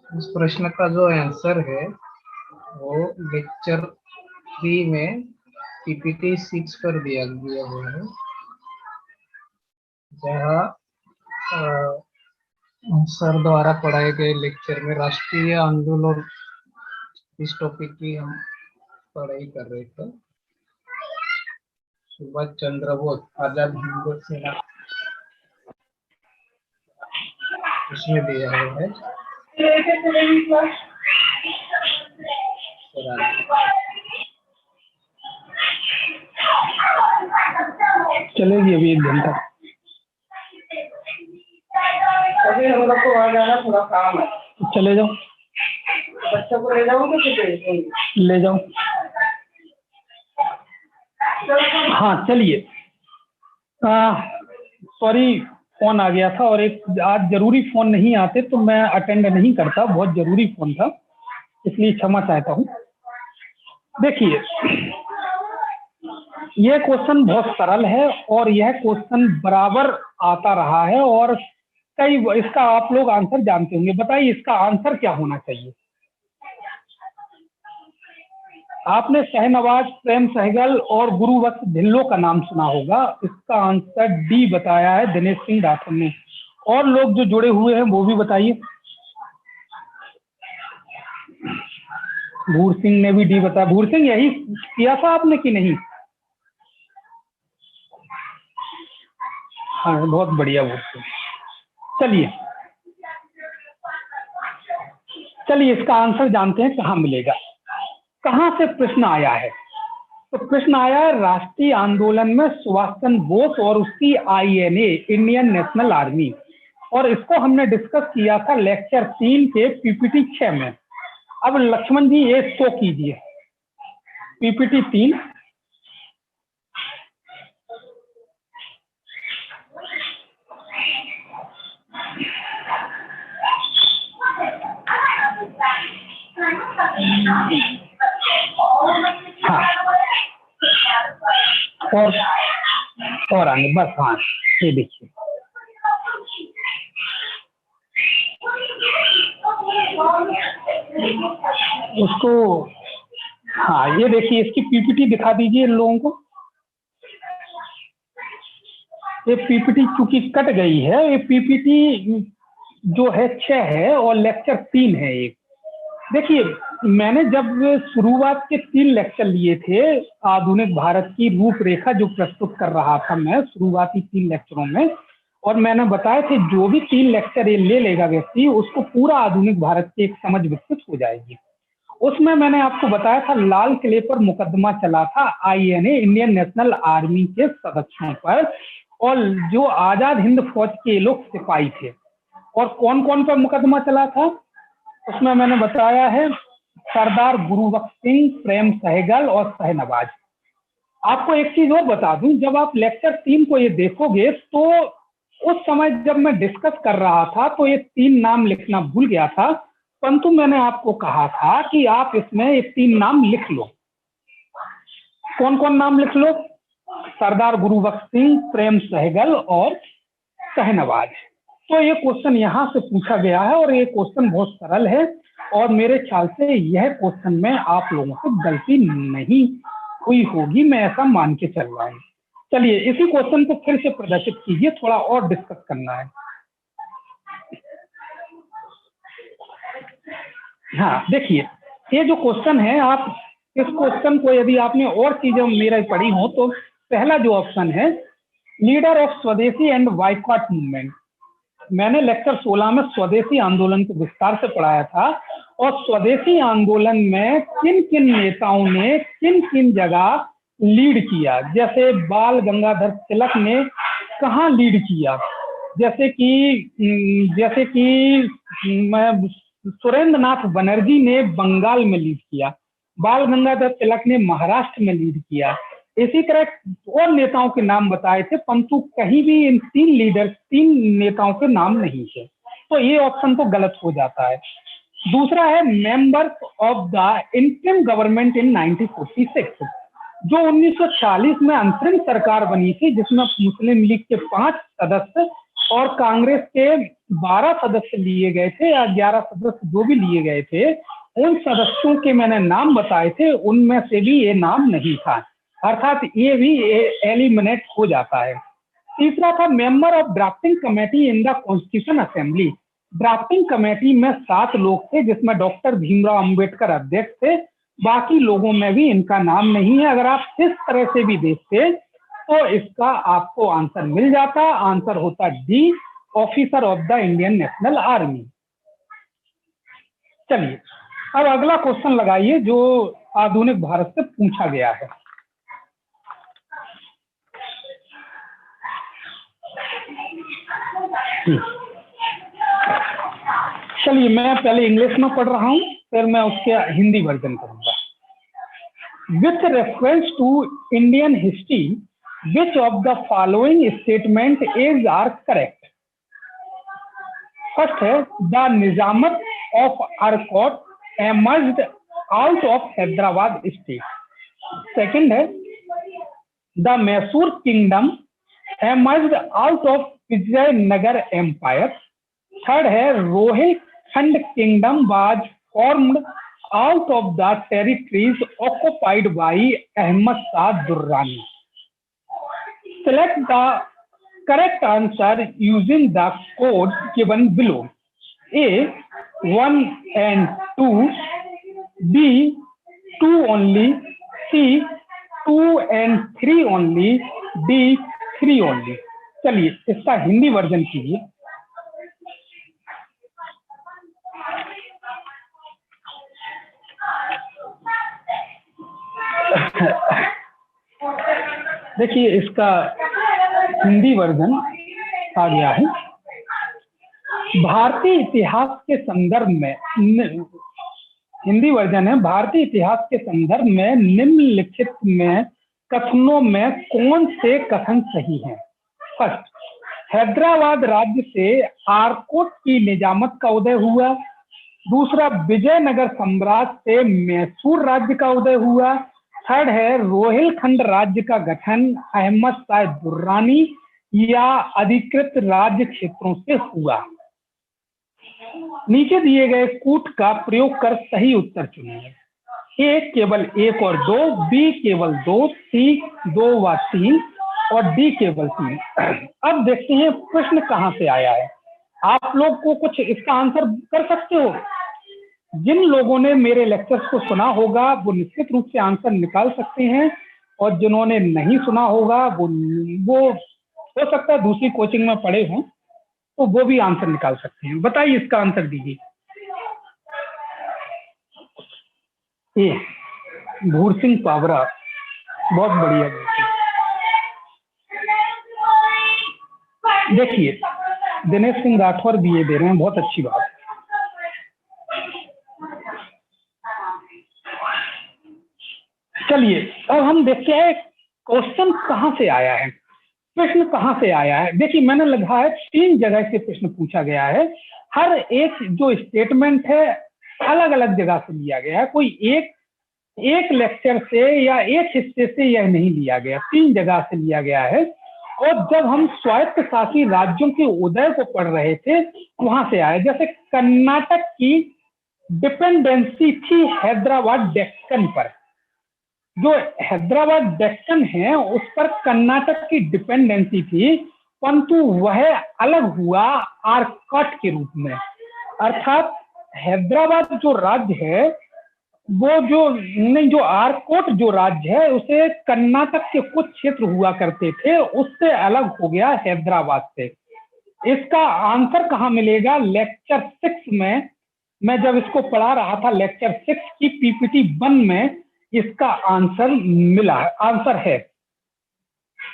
[SPEAKER 2] इस प्रश्न का जो आंसर है वो लेक्चर 3 में पीपीटी 6 पर दिया हुआ है, जहाँ सर द्वारा पढ़ाए गए लेक्चर में राष्ट्रीय आंदोलन इस टॉपिक की हम पढ़ाई कर रहे थे। सुभाष चंद्र बोस आजाद हिंद सेना, उसमें दिया हुआ है।
[SPEAKER 1] चलेगी अभी 1 घंटा।
[SPEAKER 3] अभी हम लोग को वहाँ जाना थोड़ा काम है।
[SPEAKER 1] चले जाओ,
[SPEAKER 3] बच्चों को ले जाऊँ तो
[SPEAKER 1] ले जाओ। हाँ चलिए, सॉरी फोन आ गया था, और एक आज जरूरी फोन नहीं आते तो मैं अटेंड नहीं करता, बहुत जरूरी फोन था, इसलिए क्षमा चाहता हूँ। देखिए यह क्वेश्चन बहुत सरल है, और यह क्वेश्चन बराबर आता रहा है, और कई इसका आप लोग आंसर जानते होंगे। बताइए इसका आंसर क्या होना चाहिए? आपने शाहनवाज, प्रेम सहगल और गुरु बख्श ढिल्लो का नाम सुना होगा। इसका आंसर डी बताया है दिनेश सिंह राठौर ने। और लोग जो जुड़े हुए हैं वो भी बताइए। भूर सिंह ने भी डी बताया। भूर सिंह यही किया था आपने कि नहीं? हाँ बहुत बढ़िया भूर सिंह। चलिए इसका आंसर जानते हैं कहाँ मिलेगा। कहाँ से प्रश्न आया है? तो प्रश्न आया है राष्ट्रीय आंदोलन में सुभाष चंद्र बोस और उसकी आईएनए इंडियन नेशनल आर्मी, और इसको हमने डिस्कस किया था लेक्चर 3 के पीपीटी 6 में। अब लक्ष्मण जी ये शो कीजिए पीपीटी 3। हाँ और आगे बस। हाँ ये देखिए, उसको हाँ ये देखिए, इसकी पीपीटी दिखा दीजिए इन लोगों को। ये पीपीटी चूंकि कट गई है, ये पीपीटी जो है 6 है और लेक्चर 3 है एक। देखिए, मैंने जब शुरुआत के 3 लेक्चर लिए थे आधुनिक भारत की रूपरेखा जो प्रस्तुत कर रहा था मैं शुरुआती 3 लेक्चरों में, और मैंने बताया थे जो भी 3 लेक्चर ये ले लेगा व्यक्ति उसको पूरा आधुनिक भारत की एक समझ विकसित हो जाएगी। उसमें मैंने आपको बताया था लाल किले पर मुकदमा चला था INA इंडियन नेशनल आर्मी के सदस्यों पर, और जो आजाद हिंद फौज के लोग सिपाही थे। और कौन कौन पर मुकदमा चला था उसमें मैंने बताया है सरदार गुरुबख्श सिंह, प्रेम सहगल और शहनवाज। आपको एक चीज और बता दूं, जब आप लेक्चर 3 को ये देखोगे तो उस समय जब मैं डिस्कस कर रहा था तो ये 3 नाम लिखना भूल गया था, परंतु मैंने आपको कहा था कि आप इसमें ये 3 नाम लिख लो। कौन कौन नाम लिख लो? सरदार गुरुबख्श सिंह, प्रेम सहगल और शहनवाज। तो ये क्वेश्चन यहाँ से पूछा गया है और ये क्वेश्चन बहुत सरल है, और मेरे ख्याल से यह क्वेश्चन में आप लोगों से गलती नहीं हुई होगी, मैं ऐसा मान के चल रहा हूँ। चलिए इसी क्वेश्चन को फिर से प्रदर्शित कीजिए, थोड़ा और डिस्कस करना है। हाँ देखिए, ये जो क्वेश्चन है, आप इस क्वेश्चन को यदि आपने और चीजें मेरा पढ़ी हो तो पहला जो ऑप्शन है लीडर ऑफ स्वदेशी एंड बायकॉट मूवमेंट, मैंने लेक्चर 16 में स्वदेशी आंदोलन को विस्तार से पढ़ाया था, और स्वदेशी आंदोलन में किन किन नेताओं ने किन किन जगह लीड किया, जैसे बाल गंगाधर तिलक ने कहाँ लीड किया, जैसे कि सुरेंद्र नाथ बनर्जी ने बंगाल में लीड किया, बाल गंगाधर तिलक ने महाराष्ट्र में लीड किया। इसी तरह और नेताओं के नाम बताए थे, परंतु कहीं भी इन 3 नेताओं के नाम नहीं थे, तो ये ऑप्शन तो गलत हो जाता है। दूसरा है members of the interim government in 1946, जो 1940 में अंतरिम सरकार बनी थी, जिसमें मुस्लिम लीग के 5 सदस्य और कांग्रेस के 12 सदस्य लिए गए थे या 11 सदस्य जो भी लिए गए थे, उन सदस्यों के मैंने नाम बताए थे, उनमें से भी ये नाम नहीं था, अर्थात ये भी एलिमिनेट हो जाता है। तीसरा था member of drafting committee in the constitution assembly, drafting committee में 7 लोग थे जिसमें डॉक्टर भीमराव अंबेडकर अध्यक्ष थे, बाकी लोगों में भी इनका नाम नहीं है। अगर आप इस तरह से भी देखते तो इसका आपको आंसर मिल जाता, आंसर होता D, officer of the Indian national army. चलिए अब अगला क्वेश्चन लगाइए जो आधुनिक भारत से पूछा गया है। चलिए मैं पहले इंग्लिश में पढ़ रहा हूं, फिर मैं उसके हिंदी वर्जन करूंगा। With reference to Indian history which of the following statement is are correct? First है the Nizamat of Arcot emerged out of Hyderabad state. Second है the Mysore kingdom emerged out of Vijayanagar empire. Third है Rohilkhand kingdom was formed out of the territories occupied by Ahmad Shah Durrani. Select the correct answer using the codes given below. A 1 and 2, B 2 only, C 2 and 3 only, D 3 only. चलिए इसका Hindi version कीजिए। देखिए इसका Hindi version आ गया है। भारतीय इतिहास के संदर्भ में, हिंदी वर्जन है, भारतीय इतिहास के संदर्भ में निम्नलिखित में कथनों में कौन से कथन सही हैं? फर्स्ट, हैदराबाद राज्य से आरकोट की निजामत का उदय हुआ। दूसरा, विजयनगर साम्राज्य से मैसूर राज्य का उदय हुआ। थर्ड है रोहिलखंड राज्य का गठन अहमद शाह दुर्रानी या अधिकृत राज्य क्षेत्रों से हुआ। नीचे दिए गए कूट का प्रयोग कर सही उत्तर चुनिए। ए केवल 1 और 2, बी केवल 2, सी 2 व 3 और डी केवल 3। अब देखते हैं प्रश्न कहां से आया है। आप लोग को कुछ इसका आंसर कर सकते हो? जिन लोगों ने मेरे लेक्चर्स को सुना होगा वो निश्चित रूप से आंसर निकाल सकते हैं, और जिन्होंने नहीं सुना होगा वो हो सकता है दूसरी कोचिंग में पढ़े हों, तो वो भी आंसर निकाल सकते हैं। बताइए, इसका आंसर दीजिए। ये भूर सिंह पावरा, बहुत बढ़िया। देखिए, दिनेश सिंह राठौर भी ये दे रहे हैं, बहुत अच्छी बात। चलिए अब हम देखते हैं क्वेश्चन कहां से आया है, प्रश्न कहां से आया है। देखिए, मैंने लिखा है 3 जगह से प्रश्न पूछा गया है। हर एक जो स्टेटमेंट है अलग अलग जगह से लिया गया है, कोई एक लेक्चर से या एक हिस्से से यह नहीं लिया गया, 3 जगह से लिया गया है। और जब हम स्वायत्त शासी राज्यों के उदय को पढ़ रहे थे वहां से आया। जैसे कर्नाटक की डिपेंडेंसी थी हैदराबाद डेक्कन पर, जो हैदराबाद डेक्कन है उस पर कर्नाटक की डिपेंडेंसी थी, परंतु वह अलग हुआ आर्कॉट के रूप में। अर्थात हैदराबाद जो राज्य है वो जो आर्कॉट जो राज्य है उसे कर्नाटक के कुछ क्षेत्र हुआ करते थे, उससे अलग हो गया हैदराबाद से। इसका आंसर कहाँ मिलेगा? लेक्चर 6 में, मैं जब इसको पढ़ा रहा था लेक्चर 6 की पीपीटी 1 में इसका आंसर है।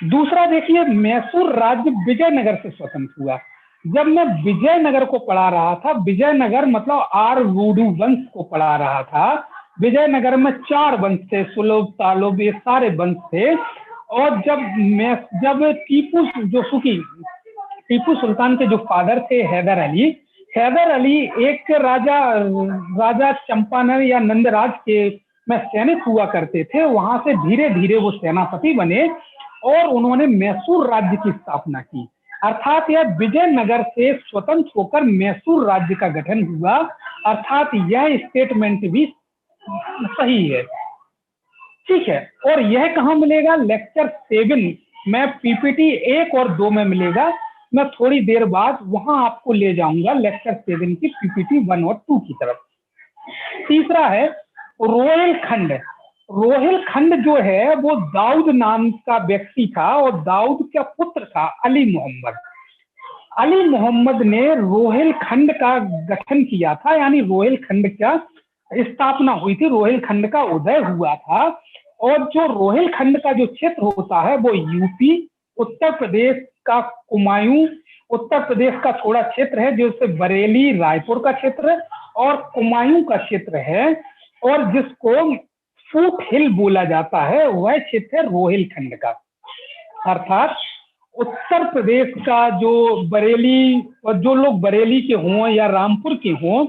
[SPEAKER 1] दूसरा देखिए, मैसूर राज्य विजयनगर से स्वतंत्र हुआ। जब मैं विजयनगर को पढ़ा रहा था, विजयनगर मतलब आरवुडु वंश को पढ़ा रहा था, विजयनगर में 4 वंश थे, सुलभ तालुब, ये सारे वंश थे। और जब टीपू सुल्तान के जो फादर थे हैदर अली एक राजा चंपानर या नंदराज के में सैनिक हुआ करते थे। वहां से धीरे धीरे वो सेनापति बने और उन्होंने मैसूर राज्य की स्थापना की। अर्थात यह विजयनगर से स्वतंत्र होकर मैसूर राज्य का गठन हुआ। अर्थात यह स्टेटमेंट भी सही है, ठीक है। और यह कहाँ मिलेगा? लेक्चर 7 में पीपीटी 1 और 2 में मिलेगा। मैं थोड़ी देर बाद वहां आपको ले जाऊंगा लेक्चर 7 की पीपीटी 1 और 2 की तरफ। तीसरा है रोहिलखंड जो है वो दाऊद नाम का व्यक्ति था और दाऊद का पुत्र था अली मोहम्मद ने रोहिलखंड का गठन किया था, यानी रोहिलखंड का स्थापना हुई थी, रोहिलखंड का उदय हुआ था। और जो रोहिलखंड का जो क्षेत्र होता है वो यूपी, उत्तर प्रदेश का कुमायूं, उत्तर प्रदेश का थोड़ा क्षेत्र है जो बरेली रायपुर का क्षेत्र और कुमायूं का क्षेत्र है, और जिसको फूट हिल बोला जाता है वह क्षेत्र है रोहिलखंड का। अर्थात उत्तर प्रदेश का जो बरेली, और जो लोग बरेली के हों या रामपुर के हों,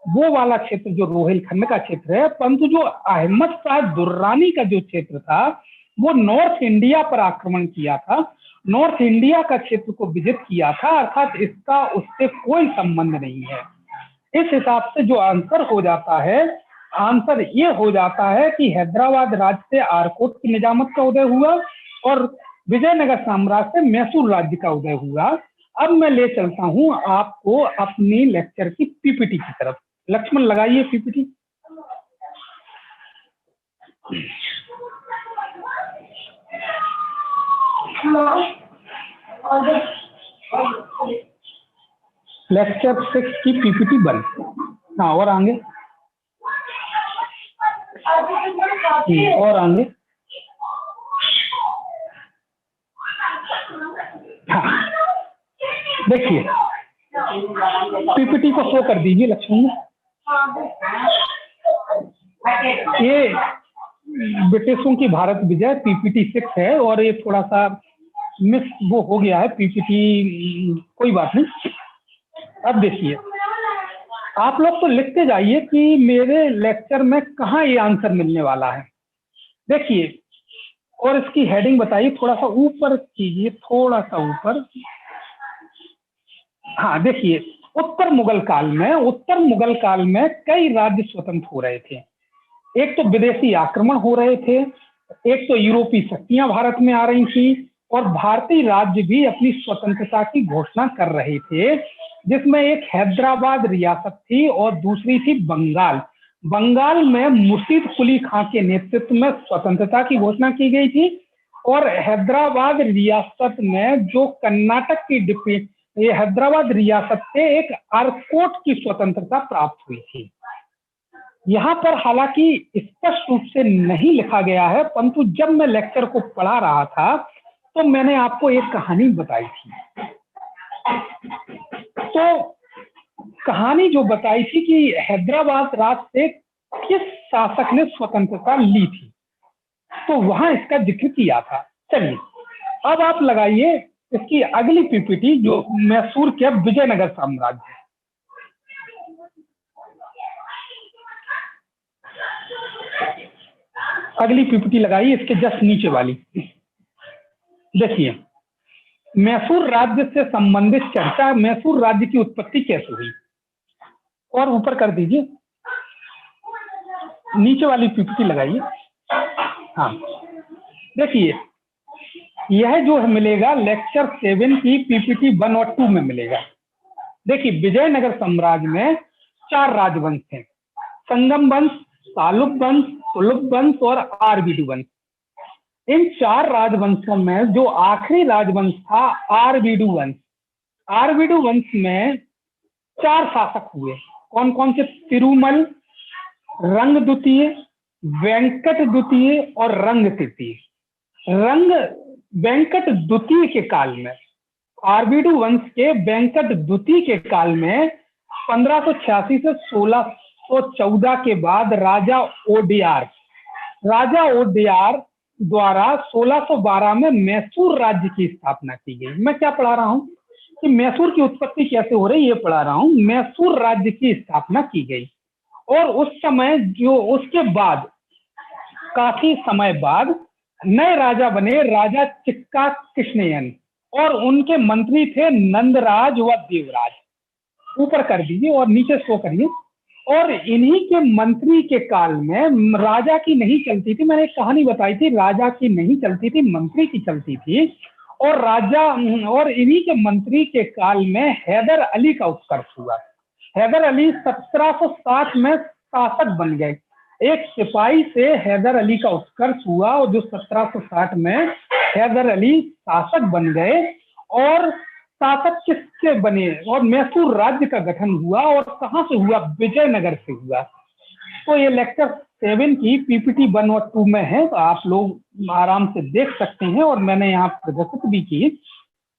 [SPEAKER 1] वो वाला क्षेत्र जो रोहिलखंड का क्षेत्र है। परंतु जो अहमद शाह दुर्रानी का जो क्षेत्र था वो नॉर्थ इंडिया पर आक्रमण किया था, नॉर्थ इंडिया का क्षेत्र को विजित किया था। अर्थात इसका उससे कोई संबंध नहीं है। इस हिसाब से जो आंसर हो जाता है, आंसर ये हो जाता है कि हैदराबाद राज्य से आर्कोट की निजामत का उदय हुआ और विजयनगर साम्राज्य से मैसूर राज्य का उदय हुआ। अब मैं ले चलता हूं आपको अपनी लेक्चर की पीपीटी की तरफ। लक्ष्मण लगाइए पीपीटी। लेक्चर 6 की पीपीटी 1। हाँ, और आगे और आगे। हाँ, देखिए पीपीटी को शो कर दीजिए लक्ष्मण। ये ब्रिटिशों की भारत विजय पीपीटी 6 है और ये थोड़ा सा मिस वो हो गया है पीपीटी, कोई बात नहीं। अब देखिए, आप लोग तो लिखते जाइए कि मेरे लेक्चर में कहाँ ये आंसर मिलने वाला है। देखिए, और इसकी हेडिंग बताइए, थोड़ा सा ऊपर कीजिए, थोड़ा सा ऊपर। हाँ, देखिए, उत्तर मुगल काल में कई राज्य स्वतंत्र हो रहे थे। एक तो विदेशी आक्रमण हो रहे थे, एक तो यूरोपीय शक्तियां भारत में आ रही थी और भारतीय राज्य भी अपनी स्वतंत्रता की घोषणा कर रहे थे। जिसमें एक हैदराबाद रियासत थी और दूसरी थी बंगाल। बंगाल में मुर्शीद कुली खां के नेतृत्व में स्वतंत्रता की घोषणा की गई थी और हैदराबाद रियासत में जो कर्नाटक की ये हैदराबाद रियासत से एक आरकोट की स्वतंत्रता प्राप्त हुई थी। यहाँ पर हालांकि स्पष्ट रूप से नहीं लिखा गया है, परंतु जब मैं लेक्चर को पढ़ा रहा था तो मैंने आपको एक कहानी बताई थी। तो कहानी जो बताई थी कि हैदराबाद राज से किस शासक ने स्वतंत्रता ली थी, तो वहां इसका जिक्र किया था। चलिए अब आप लगाइए इसकी अगली पीपीटी जो मैसूर के विजयनगर साम्राज्य। अगली पीपीटी लगाइए, इसके जस्ट नीचे वाली। देखिए मैसूर राज्य से संबंधित चर्चा, मैसूर राज्य की उत्पत्ति कैसे हुई, और ऊपर कर दीजिए, नीचे वाली पीपीटी लगाइए। हाँ देखिए यह जो है मिलेगा लेक्चर 7 की पीपीटी 1 और 2 में मिलेगा। देखिए विजयनगर साम्राज्य में 4 राजवंश थे, संगम वंश, तालुक वंश, तुलुक वंश और आरबीडू वंश। इन 4 राजवंशों में जो आखिरी राजवंश था आरबीडू वंश, आरबीडू वंश में 4 शासक हुए। कौन कौन से? तिरुमल, रंग द्वितीय, वेंकट द्वितीय और रंग तृतीय। वेंकट द्वितीय के काल में, आरबीडू वंश के वेंकट द्वितीय के काल में 1586 से 1614 के बाद राजा ओडियार द्वारा 1612 में मैसूर राज्य की स्थापना की गई। मैं क्या पढ़ा रहा हूँ कि मैसूर की उत्पत्ति कैसे हो रही, ये पढ़ा रहा हूँ। मैसूर राज्य की स्थापना की गई और उस समय जो उसके बाद काफी समय बाद नए राजा बने राजा चिक्का कृष्णयन और उनके मंत्री थे नंदराज व देवराज। ऊपर कर दीजिए और नीचे शो करिए। और इन्हीं के मंत्री के काल में राजा की नहीं चलती थी, मैंने एक कहानी बताई थी, राजा की नहीं चलती थी, मंत्री की चलती थी। और इन्हीं के मंत्री के काल में हैदर अली का उत्कर्ष हुआ। हैदर अली 1760 में शासक बन गए। एक सिपाही से हैदर अली का उत्कर्ष हुआ और जो 1760 में हैदर अली शासक बन गए। और शासक किससे बने? और मैसूर राज्य का गठन हुआ। और कहां से हुआ? विजयनगर से हुआ। तो ये लेक्चर 7 की पीपीटी 1 और 2 में है, तो आप लोग आराम से देख सकते हैं और मैंने यहाँ प्रदर्शित भी की।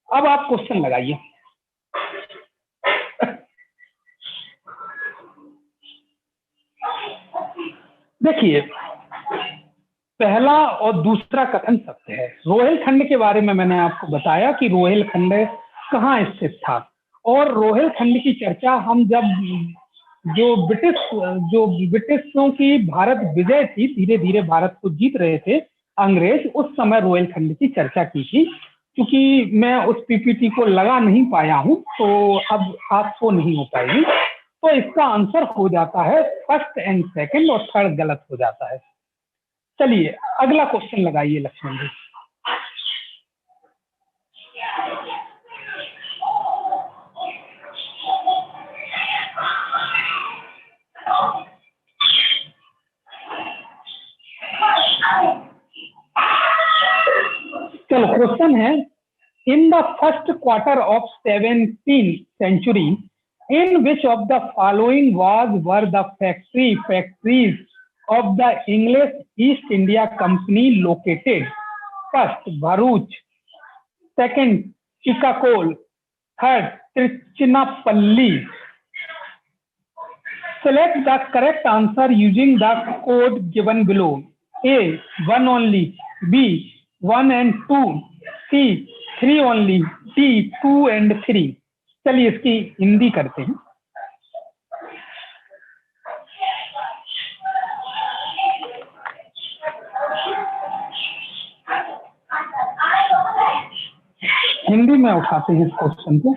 [SPEAKER 1] अब आप क्वेश्चन लगाइए। देखिए पहला और दूसरा कथन सत्य है। रोहिलखंड के बारे में मैंने आपको बताया कि रोहिलखंड कहाँ स्थित था, और रोहिलखंड की चर्चा हम जब जो ब्रिटिशों की भारत विजय थी, धीरे धीरे भारत को जीत रहे थे अंग्रेज, उस समय रोहिलखंड की चर्चा की थी। क्योंकि मैं उस पीपीटी को लगा नहीं पाया हूं तो अब आपको नहीं हो पाएगी, तो इसका आंसर हो जाता है फर्स्ट एंड सेकंड और थर्ड गलत हो जाता है। चलिए अगला क्वेश्चन लगाइए लक्ष्मण जी। चलो क्वेश्चन है, in the first quarter of 17th century in which of the following were the factories of the English East India Company located? First, Bharuch. Second, Chikkakol. Third, Tiruchinappalli. Select the correct answer using the code given below. A, 1 only. B, 1 and 2. C, 3 only. D, 2 and 3. चलिए इसकी हिंदी करते हैं। हिंदी में उठाते हैं इस question को।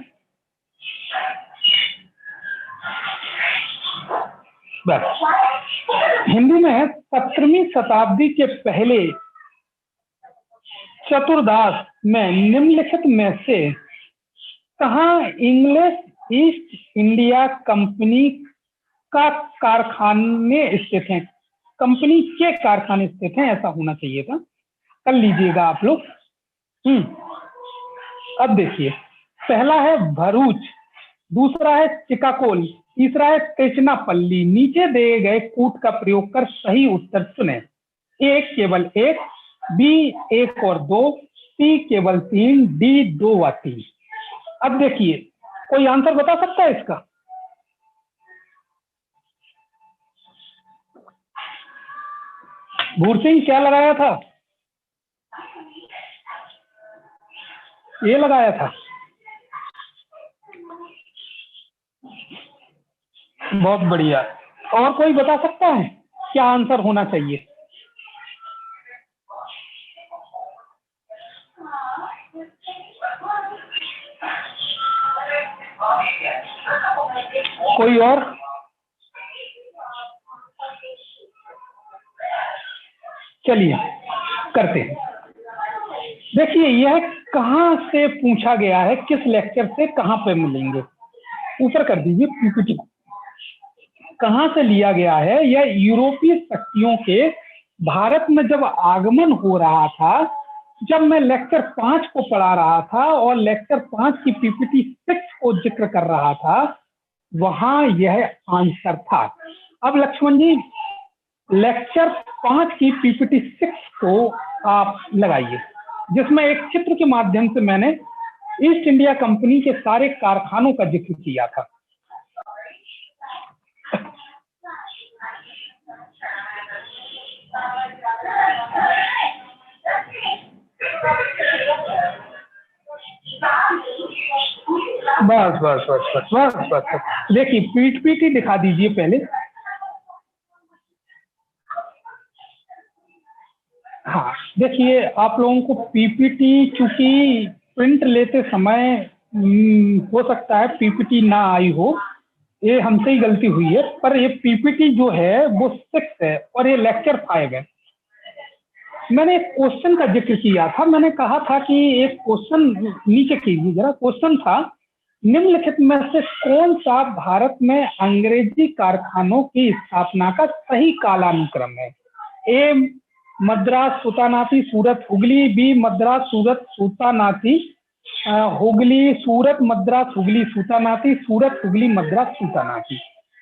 [SPEAKER 1] बस हिंदी में है, 17वीं शताब्दी के पहले चतुर्दाश में निम्नलिखित में से कहाँ इंग्लिश ईस्ट इंडिया कंपनी का कारखाने स्थित हैं, कंपनी के कारखाने स्थित हैं, ऐसा होना चाहिए था, कर लीजिएगा आप लोग। अब देखिए, पहला है भरूच, दूसरा है चिकाकोल, तीसरा है तिरुचिरापल्ली। नीचे दिए गए कूट का प्रयोग कर सही उत्तर चुने। ए केवल एक, बी एक और दो, सी केवल तीन, डी दो व तीन। अब देखिए, कोई आंसर बता सकता है इसका? भूर सिंह क्या लगाया था? ये लगाया था। बहुत बढ़िया। और कोई बता सकता है क्या आंसर होना चाहिए? कोई और? चलिए करते हैं। देखिए, यह कहां से पूछा गया है, किस लेक्चर से, कहां पे मिलेंगे? ऊपर कर दीजिए पीपीटी। कहां से लिया गया है? यह यूरोपीय शक्तियों के भारत में जब आगमन हो रहा था, जब मैं लेक्चर 5 को पढ़ा रहा था और लेक्चर 5 की पीपीटी 6 को जिक्र कर रहा था, वहां यह आंसर था। अब लक्ष्मण जी, लेक्चर 5 की पीपीटी 6 को आप लगाइए, जिसमें एक चित्र के माध्यम से मैंने ईस्ट इंडिया कंपनी के सारे कारखानों का जिक्र किया था। बस बस बस बस बस बस। देखिए, पीपीटी दिखा दीजिए पहले। हाँ, देखिए, आप लोगों को पीपीटी चूंकि प्रिंट लेते समय हो सकता है पीपीटी ना आई हो, ये हमसे ही गलती हुई है, पर ये पीपीटी जो है वो 6 है और ये लेक्चर 5 है। मैंने एक क्वेश्चन का जिक्र किया था, मैंने कहा था कि एक क्वेश्चन नीचे कीजिए जरा। क्वेश्चन था, निम्नलिखित में से कौन सा भारत में अंग्रेजी कारखानों की स्थापना का सही कालानुक्रम है? ए मद्रास, सुतानाती, सूरत, हुगली, बी मद्रास, सूरत, सुतानाती, हुगली, सूरत, मद्रास, हुगली, सुतानाती, सूरत, हुगली, मद्रास, सुतानाती।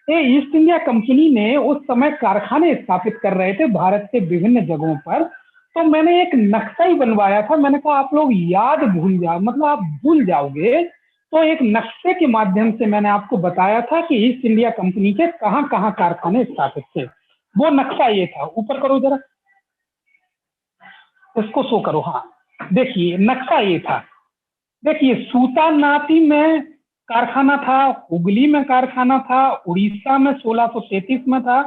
[SPEAKER 1] ये ईस्ट इंडिया कंपनी ने उस समय कारखाने स्थापित कर रहे थे भारत के विभिन्न जगहों पर, तो मैंने एक नक्शा ही बनवाया था। मैंने कहा आप लोग याद भूल जाओ, मतलब आप भूल जाओगे, तो एक नक्शे के माध्यम से मैंने आपको बताया था कि ईस्ट इंडिया कंपनी के कहां कहां कारखाने स्थापित थे। वो नक्शा ये था। ऊपर करो जरा, इसको शो करो। हाँ, देखिए, नक्शा ये था। देखिए, सूतानाती में कारखाना था, हुगली में कारखाना था, उड़ीसा में 1633 में था,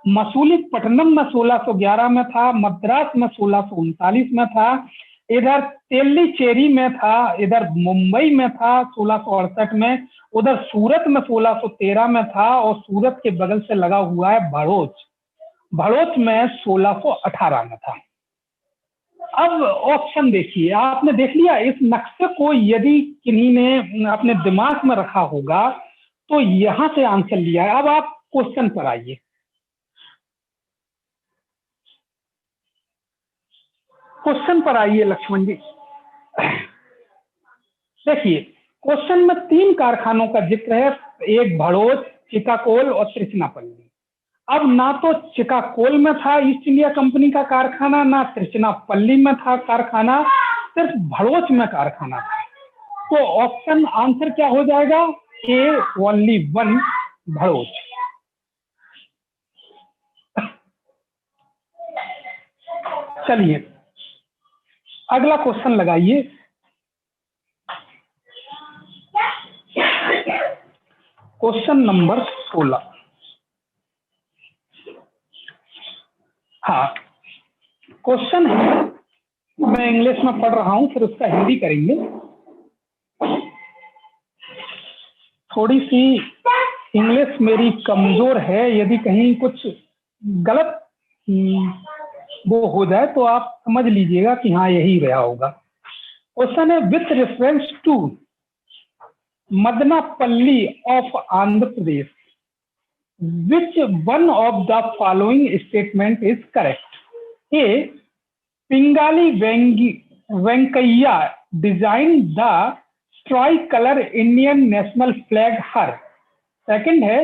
[SPEAKER 1] मसूलीपट्टनम में 1611 में था, मद्रास में 1639 में था, इधर तेलीचेरी में था, इधर मुंबई में था 1668 में, उधर सूरत में 1613 में था, और सूरत के बगल से लगा हुआ है भड़ोच, भड़ोच में 1618 में था। अब ऑप्शन देखिए, आपने देख लिया। इस नक्शे को यदि किन्हीं ने अपने दिमाग में रखा होगा तो यहां से आंसर लिया है। अब आप क्वेश्चन पर आइए। क्वेश्चन पर आइए लक्ष्मण जी। देखिए, क्वेश्चन में 3 कारखानों का जिक्र है, एक भड़ोच, चिकाकोल और तिरुचिरापल्ली। अब ना तो चिकाकोल में था ईस्ट इंडिया कंपनी का कारखाना, ना तिरुचिरापल्ली में था कारखाना, सिर्फ भड़ोच में कारखाना था। तो ऑप्शन आंसर क्या हो जाएगा? A only 1, Bharuch. चलिए अगला क्वेश्चन लगाइए। Question number 16। हाँ, क्वेश्चन है, मैं इंग्लिश में पढ़ रहा हूं, फिर उसका हिंदी करेंगे। थोड़ी सी इंग्लिश मेरी कमजोर है, यदि कहीं कुछ गलत वो हो जाए तो आप समझ लीजिएगा कि हाँ यही रहा होगा। क्वेश्चन है, with reference to Madanapalle of Andhra Pradesh, which one of the following statement is correct? A. Pingali Venkaiah designed the tricolor Indian national flag her. Second है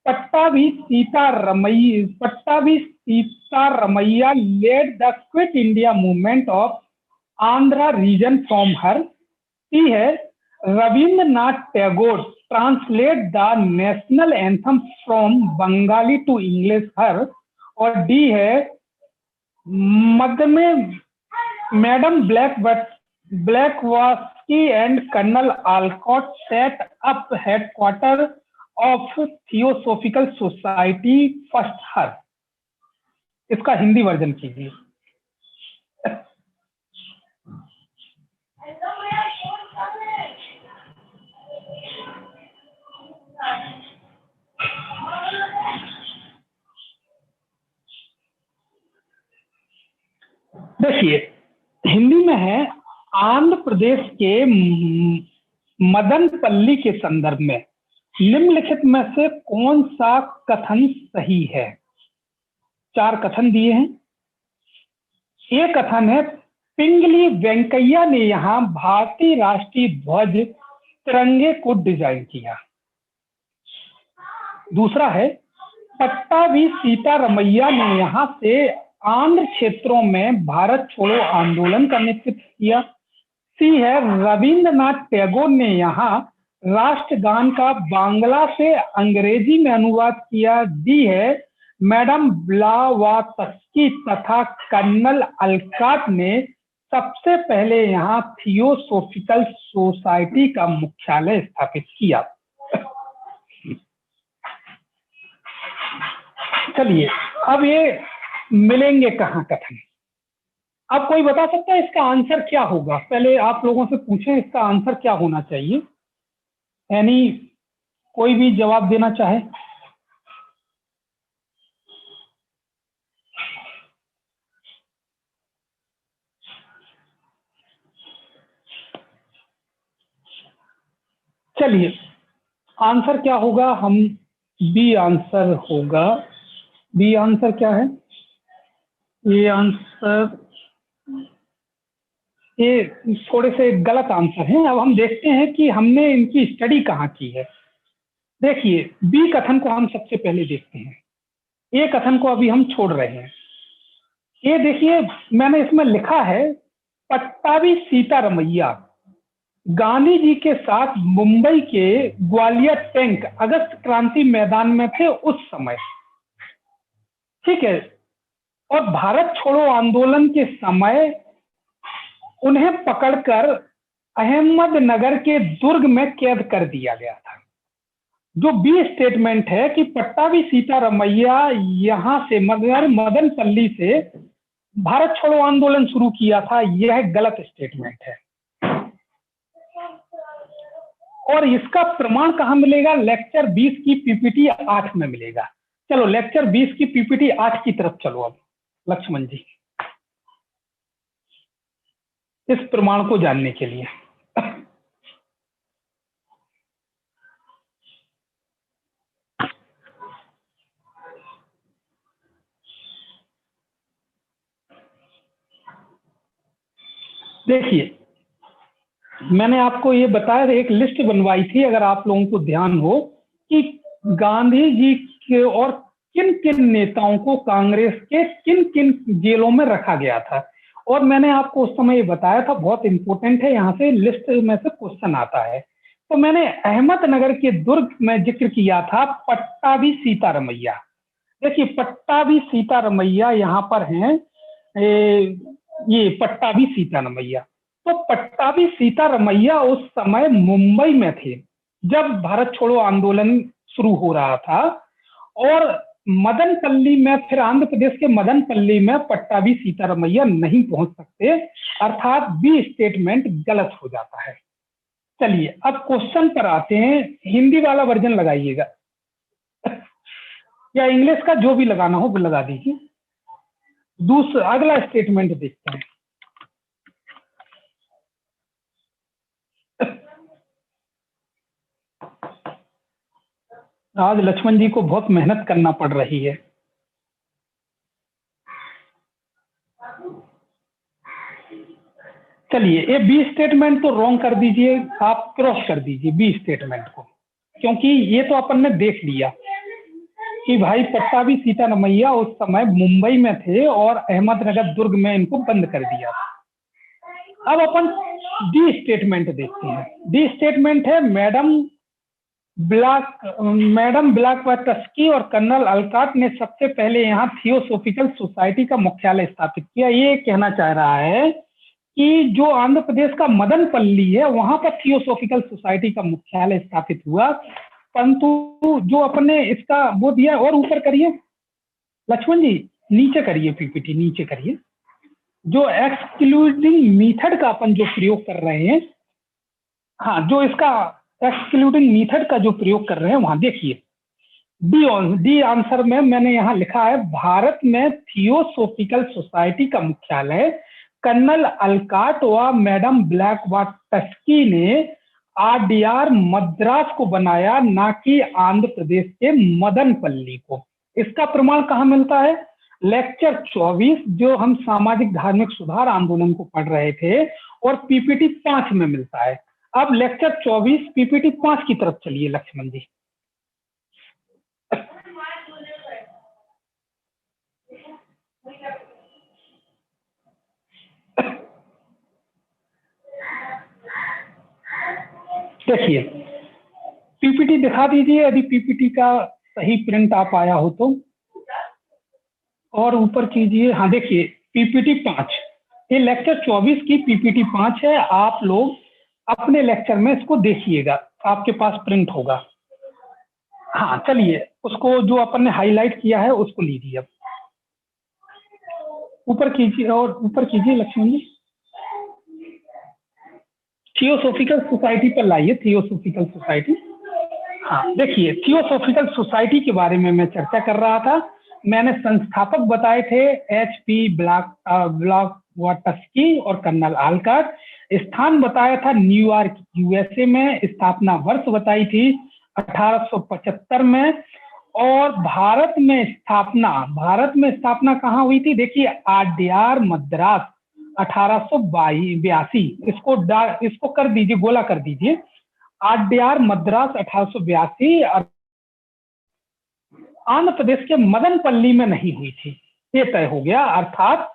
[SPEAKER 1] Pattabhi Sitaramayya led the Quit India movement of Andhra region from her. C है Rabindranath Tagore translate the national anthem from Bengali to English her. और D है मध्य में madam Blavatsky and colonel Olcott set up headquarter of theosophical society first here. इसका Hindi version कीजिए। देखिए हिंदी में है, आंध्र प्रदेश के मदनपल्ली के संदर्भ में निम्नलिखित में से कौन सा कथन सही है? चार कथन दिए हैं। एक कथन है पिंगली वेंकैया ने यहाँ भारतीय राष्ट्रीय ध्वज तिरंगे को डिजाइन किया। दूसरा है पट्टाभी सीतारमैया ने यहाँ से आंध्र क्षेत्रों में भारत छोड़ो आंदोलन का नेतृत्व किया। सी है रविंद्रनाथ टैगोर ने यहाँ राष्ट्रगान का बांग्ला से अंग्रेजी में अनुवाद किया। डी है मैडम ब्लावात्स्की तथा कर्नल अलकाट ने सबसे पहले यहाँ थियोसोफिकल सोसाइटी का मुख्यालय स्थापित किया। चलिए अब ये मिलेंगे कहाँ कथन? अब कोई बता सकता है इसका आंसर क्या होगा? पहले आप लोगों से पूछें इसका आंसर क्या होना चाहिए, यानी कोई भी जवाब देना चाहे। चलिए आंसर क्या होगा? हम बी आंसर होगा। बी आंसर क्या है? ये आंसर ये थोड़े से गलत आंसर हैं। अब हम देखते हैं कि हमने इनकी स्टडी कहाँ की है। देखिए बी कथन को हम सबसे पहले देखते हैं, ए कथन को अभी हम छोड़ रहे हैं। ये देखिए मैंने इसमें लिखा है पट्टाभी सीतारमैया गांधी जी के साथ मुंबई के ग्वालियर टैंक अगस्त क्रांति मैदान में थे उस समय, ठीक है। और भारत छोड़ो आंदोलन के समय उन्हें पकड़कर अहमदनगर के दुर्ग में कैद कर दिया गया था। जो बी स्टेटमेंट है कि पट्टाभी सीतारमैया यहां से मदनपल्ली से भारत छोड़ो आंदोलन शुरू किया था, यह गलत स्टेटमेंट है। और इसका प्रमाण कहां मिलेगा? लेक्चर 20 की पीपीटी 8 में मिलेगा। चलो लेक्चर 20 की पीपीटी 8 की तरफ चलो अब लक्ष्मण जी, इस प्रमाण को जानने के लिए। देखिए मैंने आपको ये बताया, एक लिस्ट बनवाई थी अगर आप लोगों को ध्यान हो कि गांधी जी के और किन किन नेताओं को कांग्रेस के किन किन जेलों में रखा गया था। और मैंने आपको उस समय ये बताया था, बहुत इंपॉर्टेंट है, यहाँ से लिस्ट में से क्वेश्चन आता है। तो मैंने अहमदनगर के दुर्ग में जिक्र किया था पट्टाभी सीतारमैया। देखिए पट्टाभी सीतारमैया यहाँ पर हैं, ये पट्टाभी सीतारमैया। तो पट्टाभी सीतारमैया उस समय मुंबई में थे जब भारत छोड़ो आंदोलन शुरू हो रहा था। और मदनपल्ली में, फिर आंध्र प्रदेश के मदनपल्ली में पट्टाभी सीतारमैया नहीं पहुंच सकते, अर्थात बी स्टेटमेंट गलत हो जाता है। चलिए अब क्वेश्चन पर आते हैं। हिंदी वाला वर्जन लगाइएगा या इंग्लिश का, जो भी लगाना हो वो लगा दीजिए। दूसरा अगला स्टेटमेंट देखते हैं। आज लक्ष्मण जी को बहुत मेहनत करना पड़ रही है। चलिए, ये बी स्टेटमेंट तो रॉन्ग कर दीजिए, आप क्रॉस कर दीजिए बी स्टेटमेंट को, क्योंकि ये तो अपन ने देख लिया कि भाई पट्टाभी सीतारमैया उस समय मुंबई में थे और अहमदनगर दुर्ग में इनको बंद कर दिया। अब अपन डी स्टेटमेंट देखते हैं। डी स्टेटमेंट है मैडम ब्लैकवाटस्की और कर्नल अलकाट ने सबसे पहले यहाँ थियोसोफिकल सोसाइटी का मुख्यालय स्थापित किया। ये कहना चाह रहा है कि जो आंध्र प्रदेश का मदनपल्ली है वहां पर थियोसोफिकल सोसाइटी का मुख्यालय स्थापित हुआ, परंतु जो अपने इसका वो दिया, और ऊपर करिए लक्ष्मण जी, नीचे करिए पीपीटी, नीचे करिए। जो एक्सक्लूडिंग मेथड का अपन जो प्रयोग कर रहे हैं, हाँ, जो इसका एक्सक्लूडिंग मेथड का जो प्रयोग कर रहे हैं वहां देखिए, डी आंसर में मैंने यहाँ लिखा है भारत में थियोसोफिकल सोसाइटी का मुख्यालय कर्नल अलकाट व मैडम ब्लैकवाटस्की ने आरडीआर मद्रास को बनाया, ना कि आंध्र प्रदेश के मदनपल्ली को। इसका प्रमाण कहाँ मिलता है? लेक्चर 24 जो हम सामाजिक धार्मिक सुधार आंदोलन को पढ़ रहे थे, और पीपीटी 5 में मिलता है। अब लेक्चर 24 पीपीटी 5 की तरफ चलिए लक्ष्मण जी। देखिए, पीपीटी दिखा दीजिए यदि पीपीटी का सही प्रिंट आ पाया हो तो, और ऊपर कीजिए। हाँ देखिए, पीपीटी 5, ये लेक्चर 24 की पीपीटी 5 है। आप लोग अपने लेक्चर में इसको देखिएगा, आपके पास प्रिंट होगा। हाँ चलिए, उसको जो अपन ने हाईलाइट किया है उसको लीजिए, अब ऊपर कीजिए, और ऊपर कीजिए लक्ष्मण जी, थियोसोफिकल सोसाइटी पर लाइए, थियोसोफिकल सोसाइटी। हाँ देखिए, थियोसोफिकल सोसाइटी के बारे में मैं चर्चा कर रहा था। मैंने संस्थापक बताए थे HP ब्लैकवाटस्की और कर्नल अलकाट। स्थान बताया था न्यूयॉर्क USA में। स्थापना वर्ष बताई थी 1875 में। और भारत में स्थापना कहाँ हुई थी? देखिए, आरडीआर मद्रास 1882। इसको कर दीजिए, गोला कर दीजिए। आरडीआर मद्रास 1882 आंध्र प्रदेश के मदनपल्ली में नहीं हुई थी, ये तय हो गया। अर्थात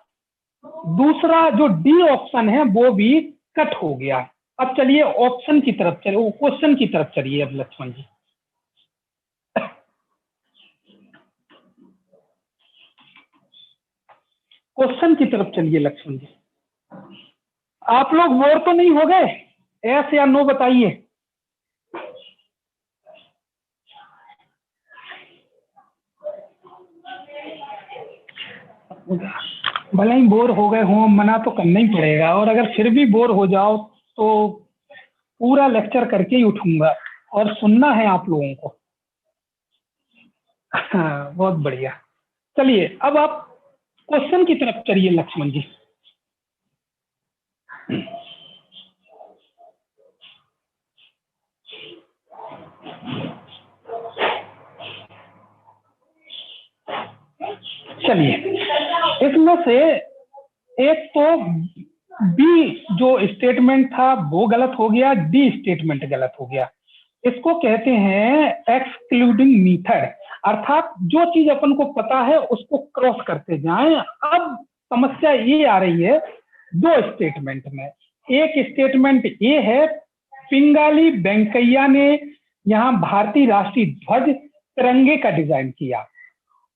[SPEAKER 1] दूसरा जो डी ऑप्शन है वो भी कट हो गया। अब चलिए ऑप्शन की तरफ चलिए, क्वेश्चन की तरफ चलिए अब लक्ष्मण जी। क्वेश्चन की तरफ चलिए लक्ष्मण जी। आप लोग बोर तो नहीं हो गए? यस या नो बताइए। भले ही बोर हो गए हों, मना तो करना ही पड़ेगा, और अगर फिर भी बोर हो जाओ तो पूरा लेक्चर करके ही उठूंगा, और सुनना है आप लोगों को। हाँ, बहुत बढ़िया। चलिए अब आप क्वेश्चन की तरफ चलिए लक्ष्मण जी। चलिए, इसमें से एक तो बी जो स्टेटमेंट था वो गलत हो गया, डी स्टेटमेंट गलत हो गया। इसको कहते हैं एक्सक्लूडिंग मेथड, अर्थात जो चीज अपन को पता है उसको क्रॉस करते जाएं। अब समस्या ये आ रही है दो स्टेटमेंट में। एक स्टेटमेंट ये है, पिंगाली वेंकैया ने यहाँ भारतीय राष्ट्रीय ध्वज तिरंगे का डिजाइन किया,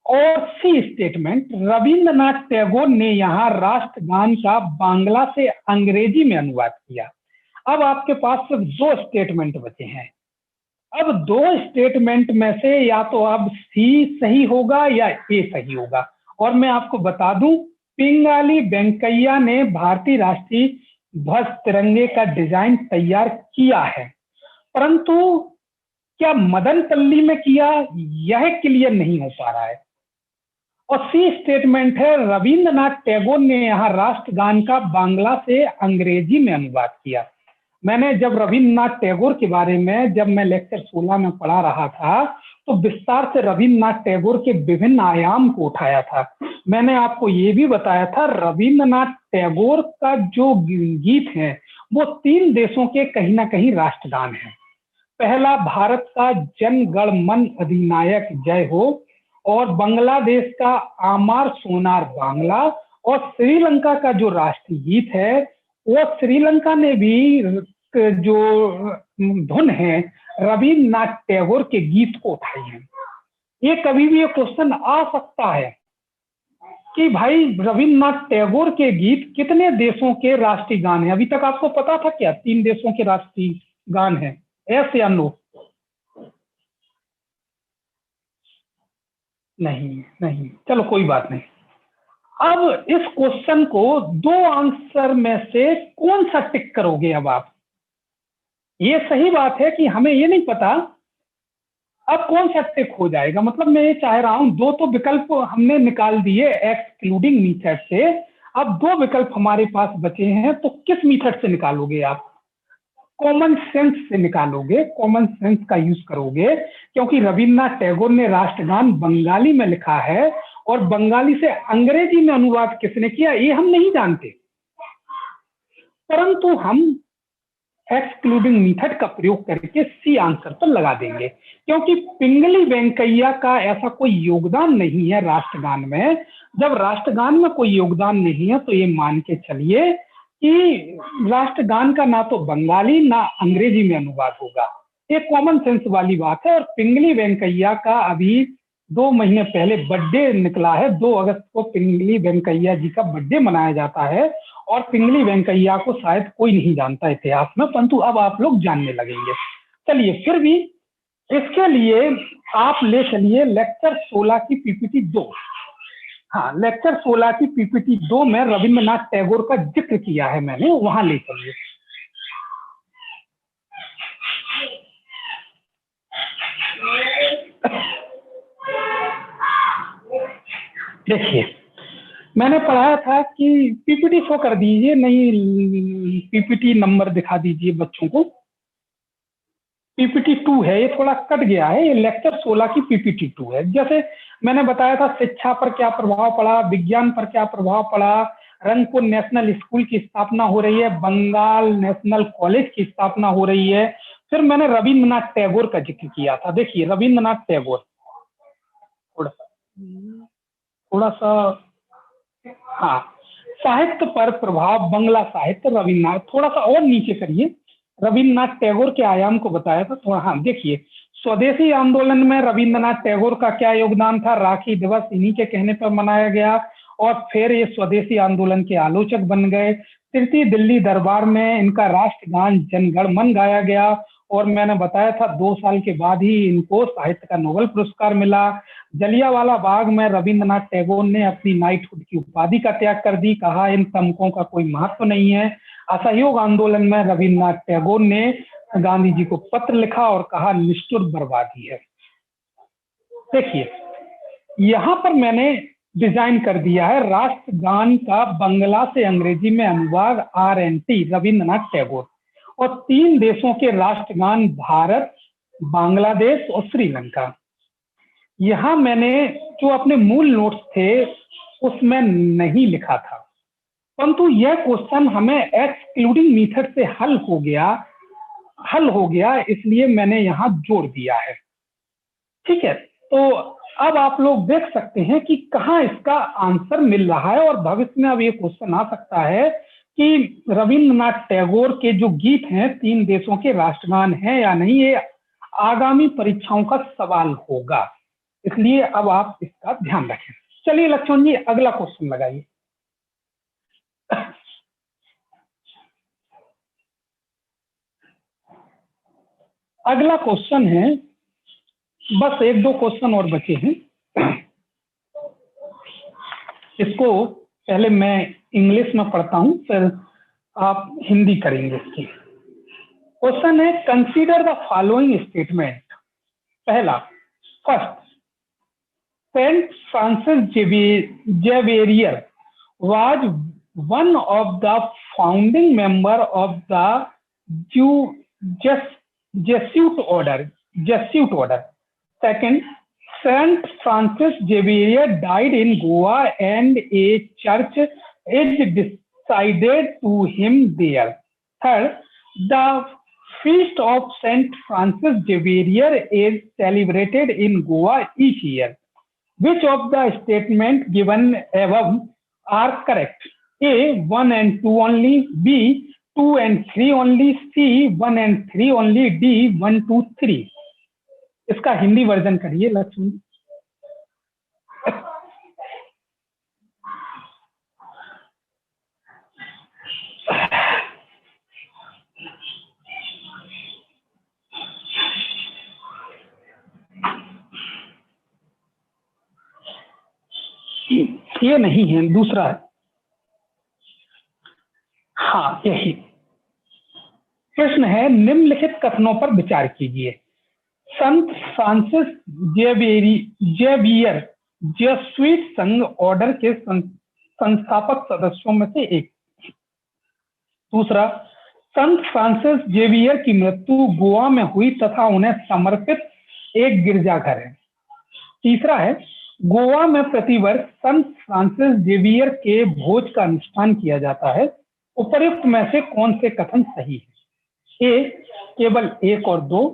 [SPEAKER 1] और सी स्टेटमेंट, रविंद्रनाथ टैगोर ने यहाँ राष्ट्रगान का बांग्ला से अंग्रेजी में अनुवाद किया। अब आपके पास सिर्फ दो स्टेटमेंट बचे हैं। अब दो स्टेटमेंट में से या तो अब सी सही होगा या ए सही होगा। और मैं आपको बता दूं, पिंगाली वेंकैया ने भारतीय राष्ट्रीय ध्वज तिरंगे का डिजाइन तैयार किया है, परंतु क्या मदनपल्ली में किया, यह क्लियर नहीं हो पा रहा है। और सी स्टेटमेंट है, रविंद्रनाथ टैगोर ने यहाँ राष्ट्रगान का बांग्ला से अंग्रेजी में अनुवाद किया। मैंने जब रविंद्रनाथ टैगोर के बारे में जब मैं लेक्चर 16 में पढ़ा रहा था, तो विस्तार से रविन्द्रनाथ टैगोर के विभिन्न आयाम को उठाया था। मैंने आपको ये भी बताया था रविन्द्रनाथ टैगोर का जो गीत है वो 3 देशों के कहीं ना कहीं राष्ट्रगान है। पहला भारत का जन गण मन अधिनायक जय हो, और बांग्लादेश का आमार सोनार बांग्ला, और श्रीलंका का जो राष्ट्रीय गीत है वो श्रीलंका ने भी जो धुन है रविन्द्रनाथ टैगोर के गीत को उठाई है। ये कभी भी ये क्वेश्चन आ सकता है कि भाई रविन्द्रनाथ टैगोर के गीत कितने देशों के राष्ट्रीय गान है। अभी तक आपको पता था क्या 3 देशों के राष्ट्रीय गान है, यस या नो? नहीं, चलो कोई बात नहीं। अब इस क्वेश्चन को 2 आंसर में से कौन सा टिक करोगे? अब आप, ये सही बात है कि हमें ये नहीं पता अब कौन सा टिक हो जाएगा। मतलब मैं ये चाह रहा हूं 2 तो विकल्प हमने निकाल दिए एक्सक्लूडिंग मेथड से, अब 2 विकल्प हमारे पास बचे हैं, तो किस मेथड से निकालोगे आप? कॉमन सेंस से निकालोगे, कॉमन सेंस का यूज करोगे, क्योंकि रविन्द्रनाथ टैगोर ने राष्ट्रगान बंगाली में लिखा है और बंगाली से अंग्रेजी में अनुवाद किसने किया ये हम नहीं जानते, परंतु हम एक्सक्लूडिंग मेथड का प्रयोग करके सी आंसर पर लगा देंगे, क्योंकि पिंगली वेंकैया का ऐसा कोई योगदान नहीं है राष्ट्रगान में। जब राष्ट्रगान में कोई योगदान नहीं है तो ये मान के चलिए कि राष्ट्रगान का ना तो बंगाली ना अंग्रेजी में अनुवाद होगा। ये कॉमन सेंस वाली बात है। और पिंगली वेंकैया का अभी 2 महीने पहले बर्थडे निकला है, 2 अगस्त को पिंगली वेंकैया जी का बर्थडे मनाया जाता है, और पिंगली वेंकैया को शायद कोई नहीं जानता इतिहास में, परंतु अब आप लोग जानने लगेंगे। चलिए, फिर भी इसके लिए आप ले चलिए लेक्चर 16 की पीपीटी 2। हाँ, लेक्चर 16 की पीपीटी 2 में रविन्द्रनाथ टैगोर का जिक्र किया है मैंने, वहां ले चलिए। देखिए, मैंने पढ़ाया था कि पीपीटी शो कर दीजिए, नहीं पीपीटी नंबर दिखा दीजिए बच्चों को। पीपीटी 2 है, ये थोड़ा कट गया है, ये लेक्चर 16 की पीपीटी 2 है। जैसे मैंने बताया था शिक्षा पर क्या प्रभाव पड़ा, विज्ञान पर क्या प्रभाव पड़ा, रंगपुर नेशनल स्कूल की स्थापना हो रही है, बंगाल नेशनल कॉलेज की स्थापना हो रही है। फिर मैंने रविन्द्रनाथ टैगोर का जिक्र किया था। देखिए, रविन्द्रनाथ टैगोर थोड़ा सा हाँ, साहित्य पर प्रभाव बांग्ला साहित्य रविन्द्रनाथ, थोड़ा सा और नीचे करिए, रविन्द्रनाथ टैगोर के आयाम को बताया था थोड़ा। हाँ, देखिए, स्वदेशी आंदोलन में रविन्द्रनाथ टैगोर का क्या योगदान था, राखी दिवस इन्हीं के कहने पर मनाया गया, और फिर ये स्वदेशी आंदोलन के आलोचक बन गए। तृतीय दिल्ली दरबार में इनका राष्ट्रगान जनगण मन गाया गया, और मैंने बताया था 2 साल के बाद ही इनको साहित्य का नोबेल पुरस्कार मिला। जलियांवाला बाग में रविन्द्रनाथ टैगोर ने अपनी नाइटहुड की उपाधि का त्याग कर दी, कहा इन तमकों का कोई महत्व नहीं है। असहयोग आंदोलन में रविन्द्रनाथ टैगोर ने गांधी जी को पत्र लिखा और कहा निष्ठुर बर्बादी है। देखिए, यहाँ पर मैंने डिजाइन कर दिया है राष्ट्रगान का बंगला से अंग्रेजी में अनुवाद RNT रविन्द्रनाथ टैगोर, और 3 देशों के राष्ट्रगान भारत, बांग्लादेश और श्रीलंका। यहाँ मैंने जो अपने मूल नोट्स थे उसमें नहीं लिखा था, परंतु यह क्वेश्चन हमें एक्सक्लूडिंग मेथड से हल हो गया, इसलिए मैंने यहाँ जोड़ दिया है। ठीक है, तो अब आप लोग देख सकते हैं कि कहाँ इसका आंसर मिल रहा है, और भविष्य में अब ये क्वेश्चन आ सकता है कि रविन्द्रनाथ टैगोर के जो गीत हैं 3 देशों के राष्ट्रगान हैं या नहीं, ये आगामी परीक्षाओं का सवाल होगा, इसलिए अब आप इसका ध्यान रखें। चलिए लक्ष्मण जी, अगला क्वेश्चन लगाइए। अगला क्वेश्चन है, बस 1-2 क्वेश्चन और बचे हैं, इसको पहले मैं इंग्लिश में पढ़ता हूं, फिर आप हिंदी करेंगे इसकी। क्वेश्चन है, कंसीडर द फॉलोइंग स्टेटमेंट। पहला, first, saint Francis Xavier was one of the founding member of the Jesuit order. Second, Saint Francis Xavier died in Goa and a church is decided to him there. Third, the feast of Saint Francis Xavier is celebrated in Goa each year. Which of the statements given above are correct? A, 1 and 2 only. B, 2 and 3 only. C, 1 and 3 only. D, 1, 2, 3. इसका Hindi version करिए लक्ष्मी। ये नहीं है, दूसरा है। हाँ, यही प्रश्न है। निम्नलिखित कथनों पर विचार कीजिए। संत फ्रांसिस जेवियर जेसुइट संघ ऑर्डर के संस्थापक सदस्यों में से एक। दूसरा, संत फ्रांसिस जेवियर की मृत्यु गोवा में हुई तथा उन्हें समर्पित एक गिरजाघर है। तीसरा है, गोवा में प्रतिवर्ष संत फ्रांसिस जेवियर के भोज का अनुष्ठान किया जाता है। उपर्युक्त में से कौन से कथन सही है? ए, केवल 1 और 2।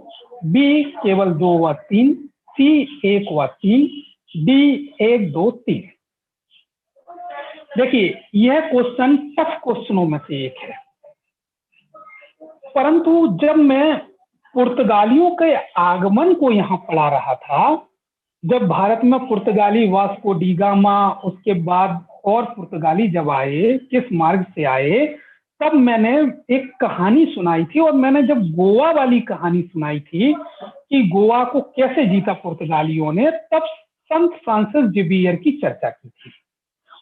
[SPEAKER 1] बी, केवल 2 व 3। सी, 1 व 3। डी, 1, 2, 3। देखिए, यह क्वेश्चन टफ क्वेश्चनों में से एक है, परंतु जब मैं पुर्तगालियों के आगमन को यहाँ पढ़ा रहा था, जब भारत में पुर्तगाली वास्को डी गामा, उसके बाद और पुर्तगाली जब आए, किस मार्ग से आए, तब मैंने एक कहानी सुनाई थी। और मैंने जब गोवा वाली कहानी सुनाई थी कि गोवा को कैसे जीता पुर्तगालियों ने, तब संत फ्रांसिस जेवियर की चर्चा की थी।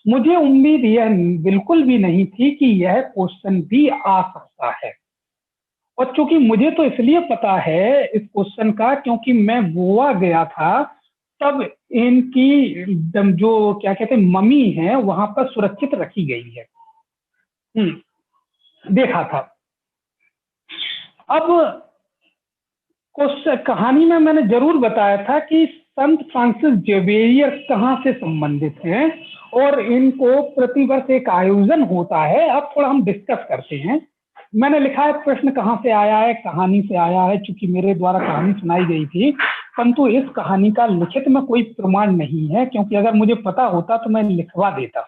[SPEAKER 1] मुझे उम्मीद यह बिल्कुल भी नहीं थी कि यह क्वेश्चन भी आ सकता है। और चूंकि मुझे तो इसलिए पता है इस क्वेश्चन का, क्योंकि मैं गोवा गया था, तब इनकी जो क्या कहते हैं मम्मी है वहां पर सुरक्षित रखी गई है, देखा था। अब कहानी में मैंने जरूर बताया था कि संत फ्रांसिस जेवियर कहाँ से संबंधित हैं और इनको प्रतिवर्ष एक आयोजन होता है। अब थोड़ा हम डिस्कस करते हैं। मैंने लिखा है प्रश्न कहाँ से आया है, कहानी से आया है, चूंकि मेरे द्वारा कहानी सुनाई गई थी, परंतु इस कहानी का लिखित में कोई प्रमाण नहीं है, क्योंकि अगर मुझे पता होता तो मैं लिखवा देता।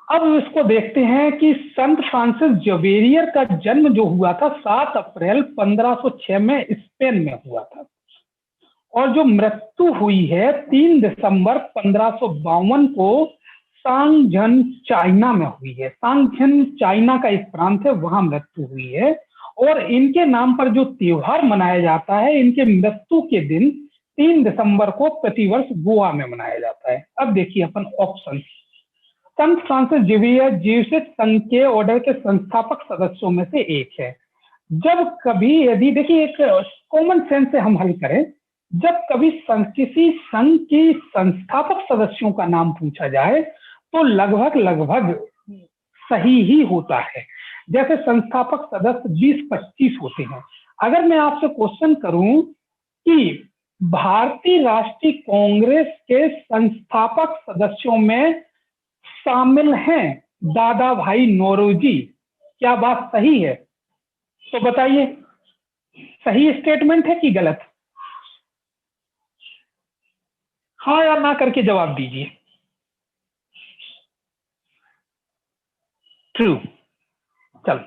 [SPEAKER 1] अब इसको देखते हैं कि संत फ्रांसिस जेवियर का जन्म जो हुआ था 7 अप्रैल 1506 में स्पेन में हुआ था, और जो मृत्यु हुई है 3 दिसंबर 1552 को सांगझन चाइना में हुई है। सांगझन चाइना का एक प्रांत है, वहां मृत्यु हुई है। और इनके नाम पर जो त्योहार मनाया जाता है, इनके मृत्यु के दिन 3 दिसंबर को प्रतिवर्ष गोवा में मनाया जाता है। अब देखिए अपन ऑप्शन। संत फ्रांसिस जेवियर जेसुइट संघ के ऑर्डर के संस्थापक सदस्यों में से एक है। जब कभी, यदि देखिए एक कॉमन सेंस से हम हल करें, जब कभी किसी संघ की संस्थापक सदस्यों का नाम पूछा जाए तो लगभग सही ही होता है। जैसे संस्थापक सदस्य 20-25 होते हैं। अगर मैं आपसे क्वेश्चन करूं कि भारतीय राष्ट्रीय कांग्रेस के संस्थापक सदस्यों में शामिल हैं दादा भाई नौरोजी, क्या बात सही है? तो बताइए, सही स्टेटमेंट है कि गलत? हाँ या ना करके जवाब दीजिए। ट्रू। चलो,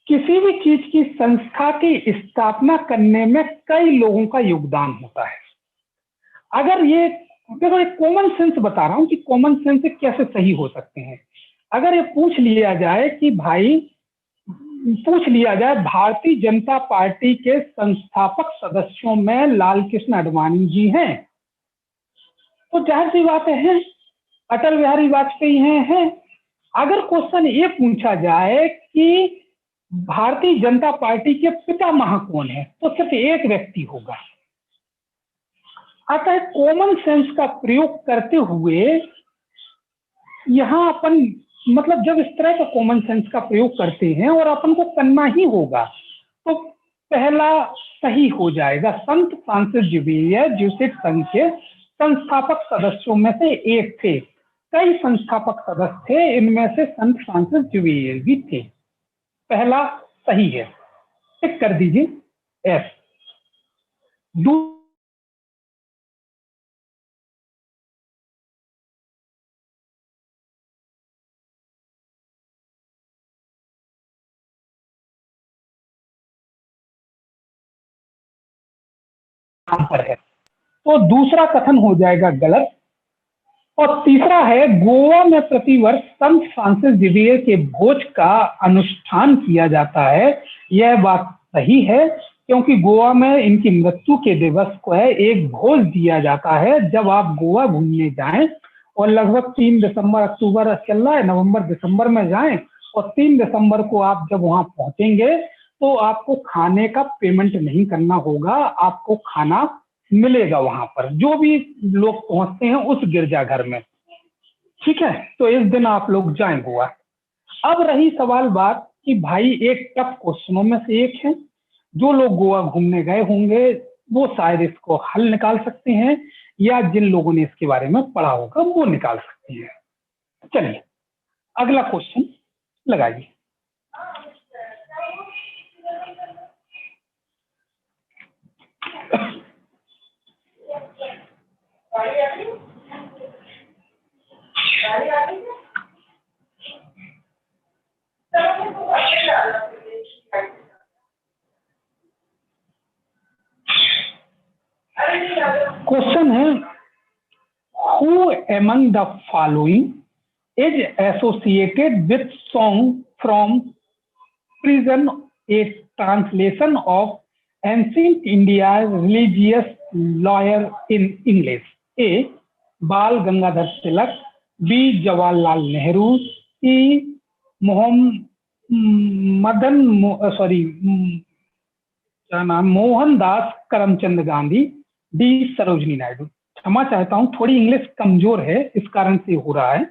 [SPEAKER 1] किसी भी चीज की संस्था की स्थापना करने में कई लोगों का योगदान होता है। अगर ये देखो, एक कॉमन सेंस बता रहा हूं कि कॉमन सेंस से कैसे सही हो सकते हैं। अगर ये पूछ लिया जाए कि भारतीय जनता पार्टी के संस्थापक सदस्यों में लाल कृष्ण आडवाणी जी हैं, तो जाहिर सी बात है अटल बिहारी वाजपेयी हैं। अगर क्वेश्चन ये पूछा जाए कि भारतीय जनता पार्टी के पितामह कौन है, तो सिर्फ एक व्यक्ति होगा। अतः कॉमन सेंस का प्रयोग करते हुए यहाँ अपन, मतलब जब इस तरह का कॉमन सेंस का प्रयोग करते हैं और अपन को करना ही होगा, तो पहला सही हो जाएगा। संत फ्रांसिस जेवियर जेsuit संघ के संस्थापक सदस्यों में से एक थे। कई संस्थापक सदस्य थे, इनमें से संत फ्रांसिस जेवियर भी थे। पहला सही है, टिक कर दीजिए एस। पर है तो दूसरा कथन हो जाएगा गलत। और तीसरा है, गोवा में प्रतिवर्ष संत फ्रांसिस जेवियर के भोज का अनुष्ठान किया जाता है। यह बात सही है, क्योंकि गोवा में इनकी मृत्यु के दिवस को है एक भोज दिया जाता है। जब आप गोवा घूमने जाएं और लगभग 3 दिसंबर, अक्टूबर चल रहा है, नवंबर दिसंबर में जाएं और 3 दिसंबर को आप जब वहां पहुंचेंगे तो आपको खाने का पेमेंट नहीं करना होगा, आपको खाना मिलेगा वहां पर, जो भी लोग पहुंचते हैं उस गिरजाघर में। ठीक है, तो इस दिन आप लोग जाएं गोवा। अब रही सवाल बात कि भाई एक टफ क्वेश्चनों में से एक है, जो लोग गोवा घूमने गए होंगे वो शायद इसको हल निकाल सकते हैं, या जिन लोगों ने इसके बारे में पढ़ा होगा वो निकाल सकते हैं। चलिए अगला क्वेश्चन लगाइए। क्वेश्चन है, who among the following is associated with song from prison, a translation of ancient India religious lawyer in English? A Bal Gangadhar Tilak, B Jawaharlal Nehru, C Mohandas Karamchand Gandhi, D Sarojini Naidu. क्षमा चाहता हूं, थोड़ी इंग्लिश कमजोर है, इस कारण से हो रहा है।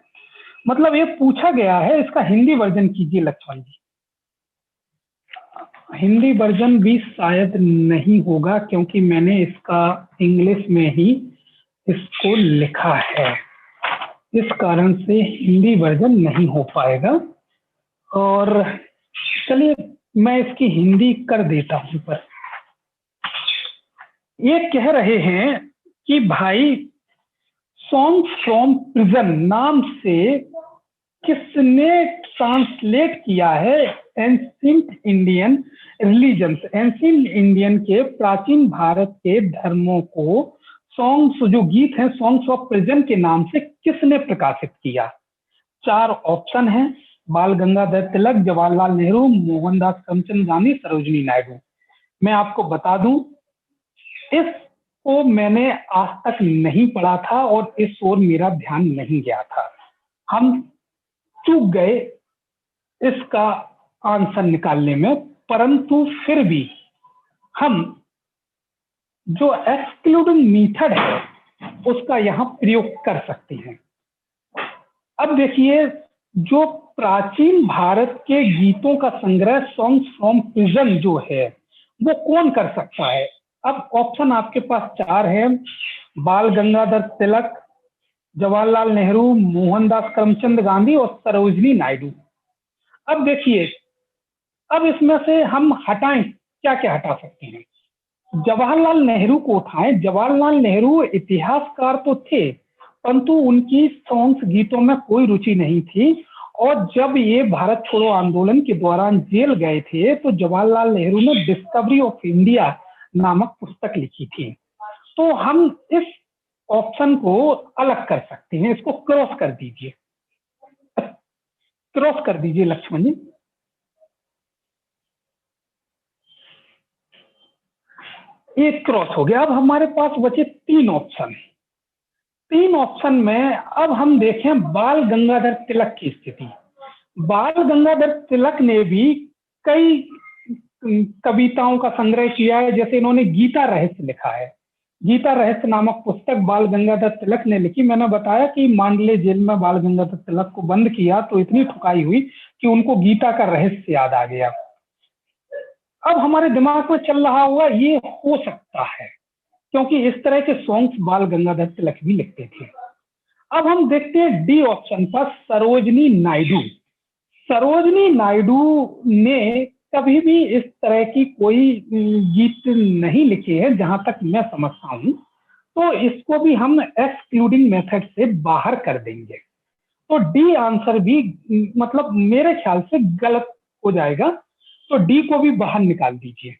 [SPEAKER 1] मतलब ये पूछा गया है, इसका हिंदी वर्जन कीजिए लक्ष्मण जी। हिंदी वर्जन भी शायद नहीं होगा, क्योंकि मैंने इसका इंग्लिश में ही इसको लिखा है, इस कारण से हिंदी वर्जन नहीं हो पाएगा। और चलिए मैं इसकी हिंदी कर देता हूं। पर ये कह रहे हैं कि भाई सॉन्ग फ्रॉम प्रिजन नाम से किसने ट्रांसलेट किया है ancient Indian religions, ancient Indian के प्राचीन भारत के धर्मों को सॉन्ग्स, जो गीत हैं सॉन्ग्स ऑफ प्रिजन के नाम से किसने प्रकाशित किया? 4 ऑप्शन हैं, बाल गंगाधर तिलक, जवाहरलाल नेहरू, मोहनदास करमचंद गांधी, सरोजनी नायडू। मैं आपको बता दूं, इसको मैंने आज तक नहीं पढ़ा था और इस ओर मेरा ध्यान नहीं गया था। हम चूक गए इसका आंसर निकालने में, परंतु फिर भी हम जो एक्सक्लूडिंग मेथड है उसका यहाँ प्रयोग कर सकते हैं। अब देखिए, जो प्राचीन भारत के गीतों का संग्रह सॉन्ग्स फ्रॉम प्रिजन जो है वो कौन कर सकता है? अब ऑप्शन आपके पास 4 है, बाल गंगाधर तिलक, जवाहरलाल नेहरू, मोहनदास करमचंद गांधी और सरोजनी नायडू। अब देखिए, अब इसमें से हम हटाएं, क्या क्या हटा सकते हैं? जवाहरलाल नेहरू को उठाएं। जवाहरलाल नेहरू इतिहासकार तो थे, परंतु उनकी सॉन्ग्स गीतों में कोई रुचि नहीं थी, और जब ये भारत छोड़ो आंदोलन के दौरान जेल गए थे तो जवाहरलाल नेहरू ने डिस्कवरी ऑफ इंडिया नामक पुस्तक लिखी थी। तो हम इस ऑप्शन को अलग कर सकते हैं, इसको क्रॉस कर दीजिए, क्रॉस कर दीजिए लक्ष्मण जी। एक क्रॉस हो गया। अब हमारे पास बचे 3 ऑप्शन। 3 ऑप्शन में अब हम देखें बाल गंगाधर तिलक की स्थिति। बाल गंगाधर तिलक ने भी कई कविताओं का संग्रह किया है, जैसे इन्होंने गीता रहस्य लिखा है। गीता रहस्य नामक पुस्तक बाल गंगाधर तिलक ने लिखी। मैंने बताया कि मांडले जेल में बाल गंगाधर तिलक को बंद किया तो इतनी ठुकाई हुई कि उनको गीता का रहस्य याद आ गया। अब हमारे दिमाग में चल रहा हुआ ये हो सकता है, क्योंकि इस तरह के सॉन्ग्स बाल गंगाधर तिलक भी लिखते थे। अब हम देखते हैं डी ऑप्शन पर, सरोजनी नायडू। सरोजनी नायडू ने कभी भी इस तरह की कोई गीत नहीं लिखे हैं जहां तक मैं समझता हूं, तो इसको भी हम एक्सक्लूडिंग मेथड से बाहर कर देंगे। तो डी आंसर भी मतलब मेरे ख्याल से गलत हो जाएगा, तो डी को भी बाहर निकाल दीजिए।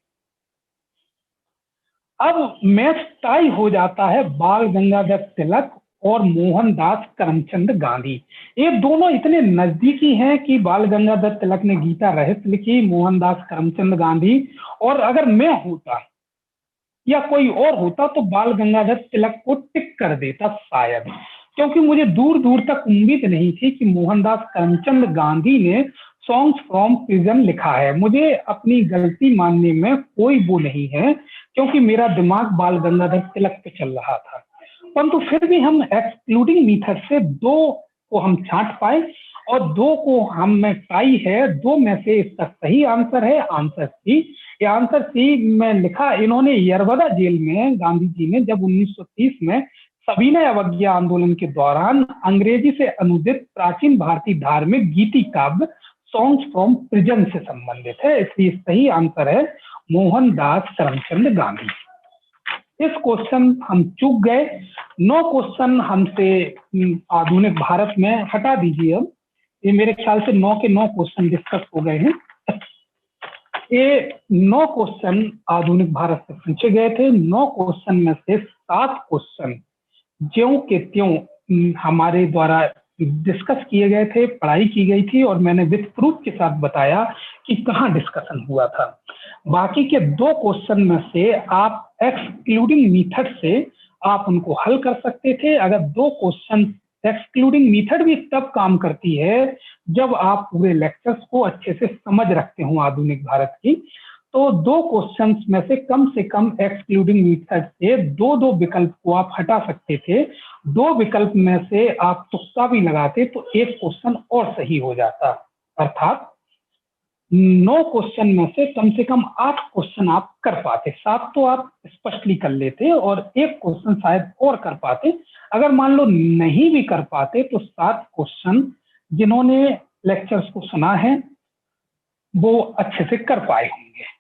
[SPEAKER 1] अब मैच टाई हो जाता है बाल गंगाधर तिलक और मोहनदास करमचंद गांधी। ये दोनों इतने नजदीकी हैं कि बाल गंगाधर तिलक ने गीता रहस्य लिखी, मोहनदास करमचंद गांधी, और अगर मैं होता या कोई और होता तो बाल गंगाधर तिलक को टिक कर देता शायद, क्योंकि मुझे दूर दूर तक उम्मीद नहीं थी कि मोहनदास करमचंद गांधी ने सॉन्ग्स फ्रॉम प्रिजन लिखा है। मुझे अपनी गलती मानने में कोई वो नहीं है, क्योंकि मेरा दिमाग बाल गंगाधर तिलक पे चल रहा था। परंतु फिर भी हम एक्सक्लूडिंग मेथड से दो को हम छांट पाए, और दो को हम में टाई है, दो में से इसका सही आंसर है आंसर सी। ये आंसर सी में लिखा, इन्होंने यरवदा जेल में गांधी जी ने जब 1930 में सविनय अवज्ञा आंदोलन के दौरान अंग्रेजी से अनुदित प्राचीन भारतीय धार्मिक गीति काव्य सॉन्ग्स फ्रॉम प्रिजन से संबंधित है, इसलिए सही आंसर है मोहनदास करमचंद गांधी। इस क्वेश्चन हम चूक गए। 9 क्वेश्चन हमसे आधुनिक भारत में हटा दीजिए। अब ये मेरे ख्याल से 9 के 9 क्वेश्चन डिस्कस हो गए हैं। ये 9 क्वेश्चन आधुनिक भारत से पूछे गए थे। 9 क्वेश्चन में से 7 क्वेश्चन ज्यों के त्यों हमारे द्वारा डिस्कस किए गए थे, पढ़ाई की गई थी, और मैंने विद प्रूफ के साथ बताया कि कहाँ डिस्कशन हुआ था। बाकी के 2 क्वेश्चन में से आप एक्सक्लूडिंग मेथड से आप उनको हल कर सकते थे। अगर 2 क्वेश्चन, एक्सक्लूडिंग मेथड भी तब काम करती है जब आप पूरे लेक्चर्स को अच्छे से समझ रखते हो आधुनिक भारत की, तो 2 क्वेश्चंस में से कम एक्सक्लूडिंग मेथड से 2 विकल्प को आप हटा सकते थे। 2 विकल्प में से आप तुक्का भी लगाते तो 1 क्वेश्चन और सही हो जाता, अर्थात 9 क्वेश्चन में से कम 8 क्वेश्चन आप कर पाते। 7 तो आप स्पष्टली कर लेते और 1 क्वेश्चन शायद और कर पाते। अगर मान लो नहीं भी कर पाते तो 7 क्वेश्चन जिन्होंने लेक्चर्स को सुना है वो अच्छे से कर पाए होंगे।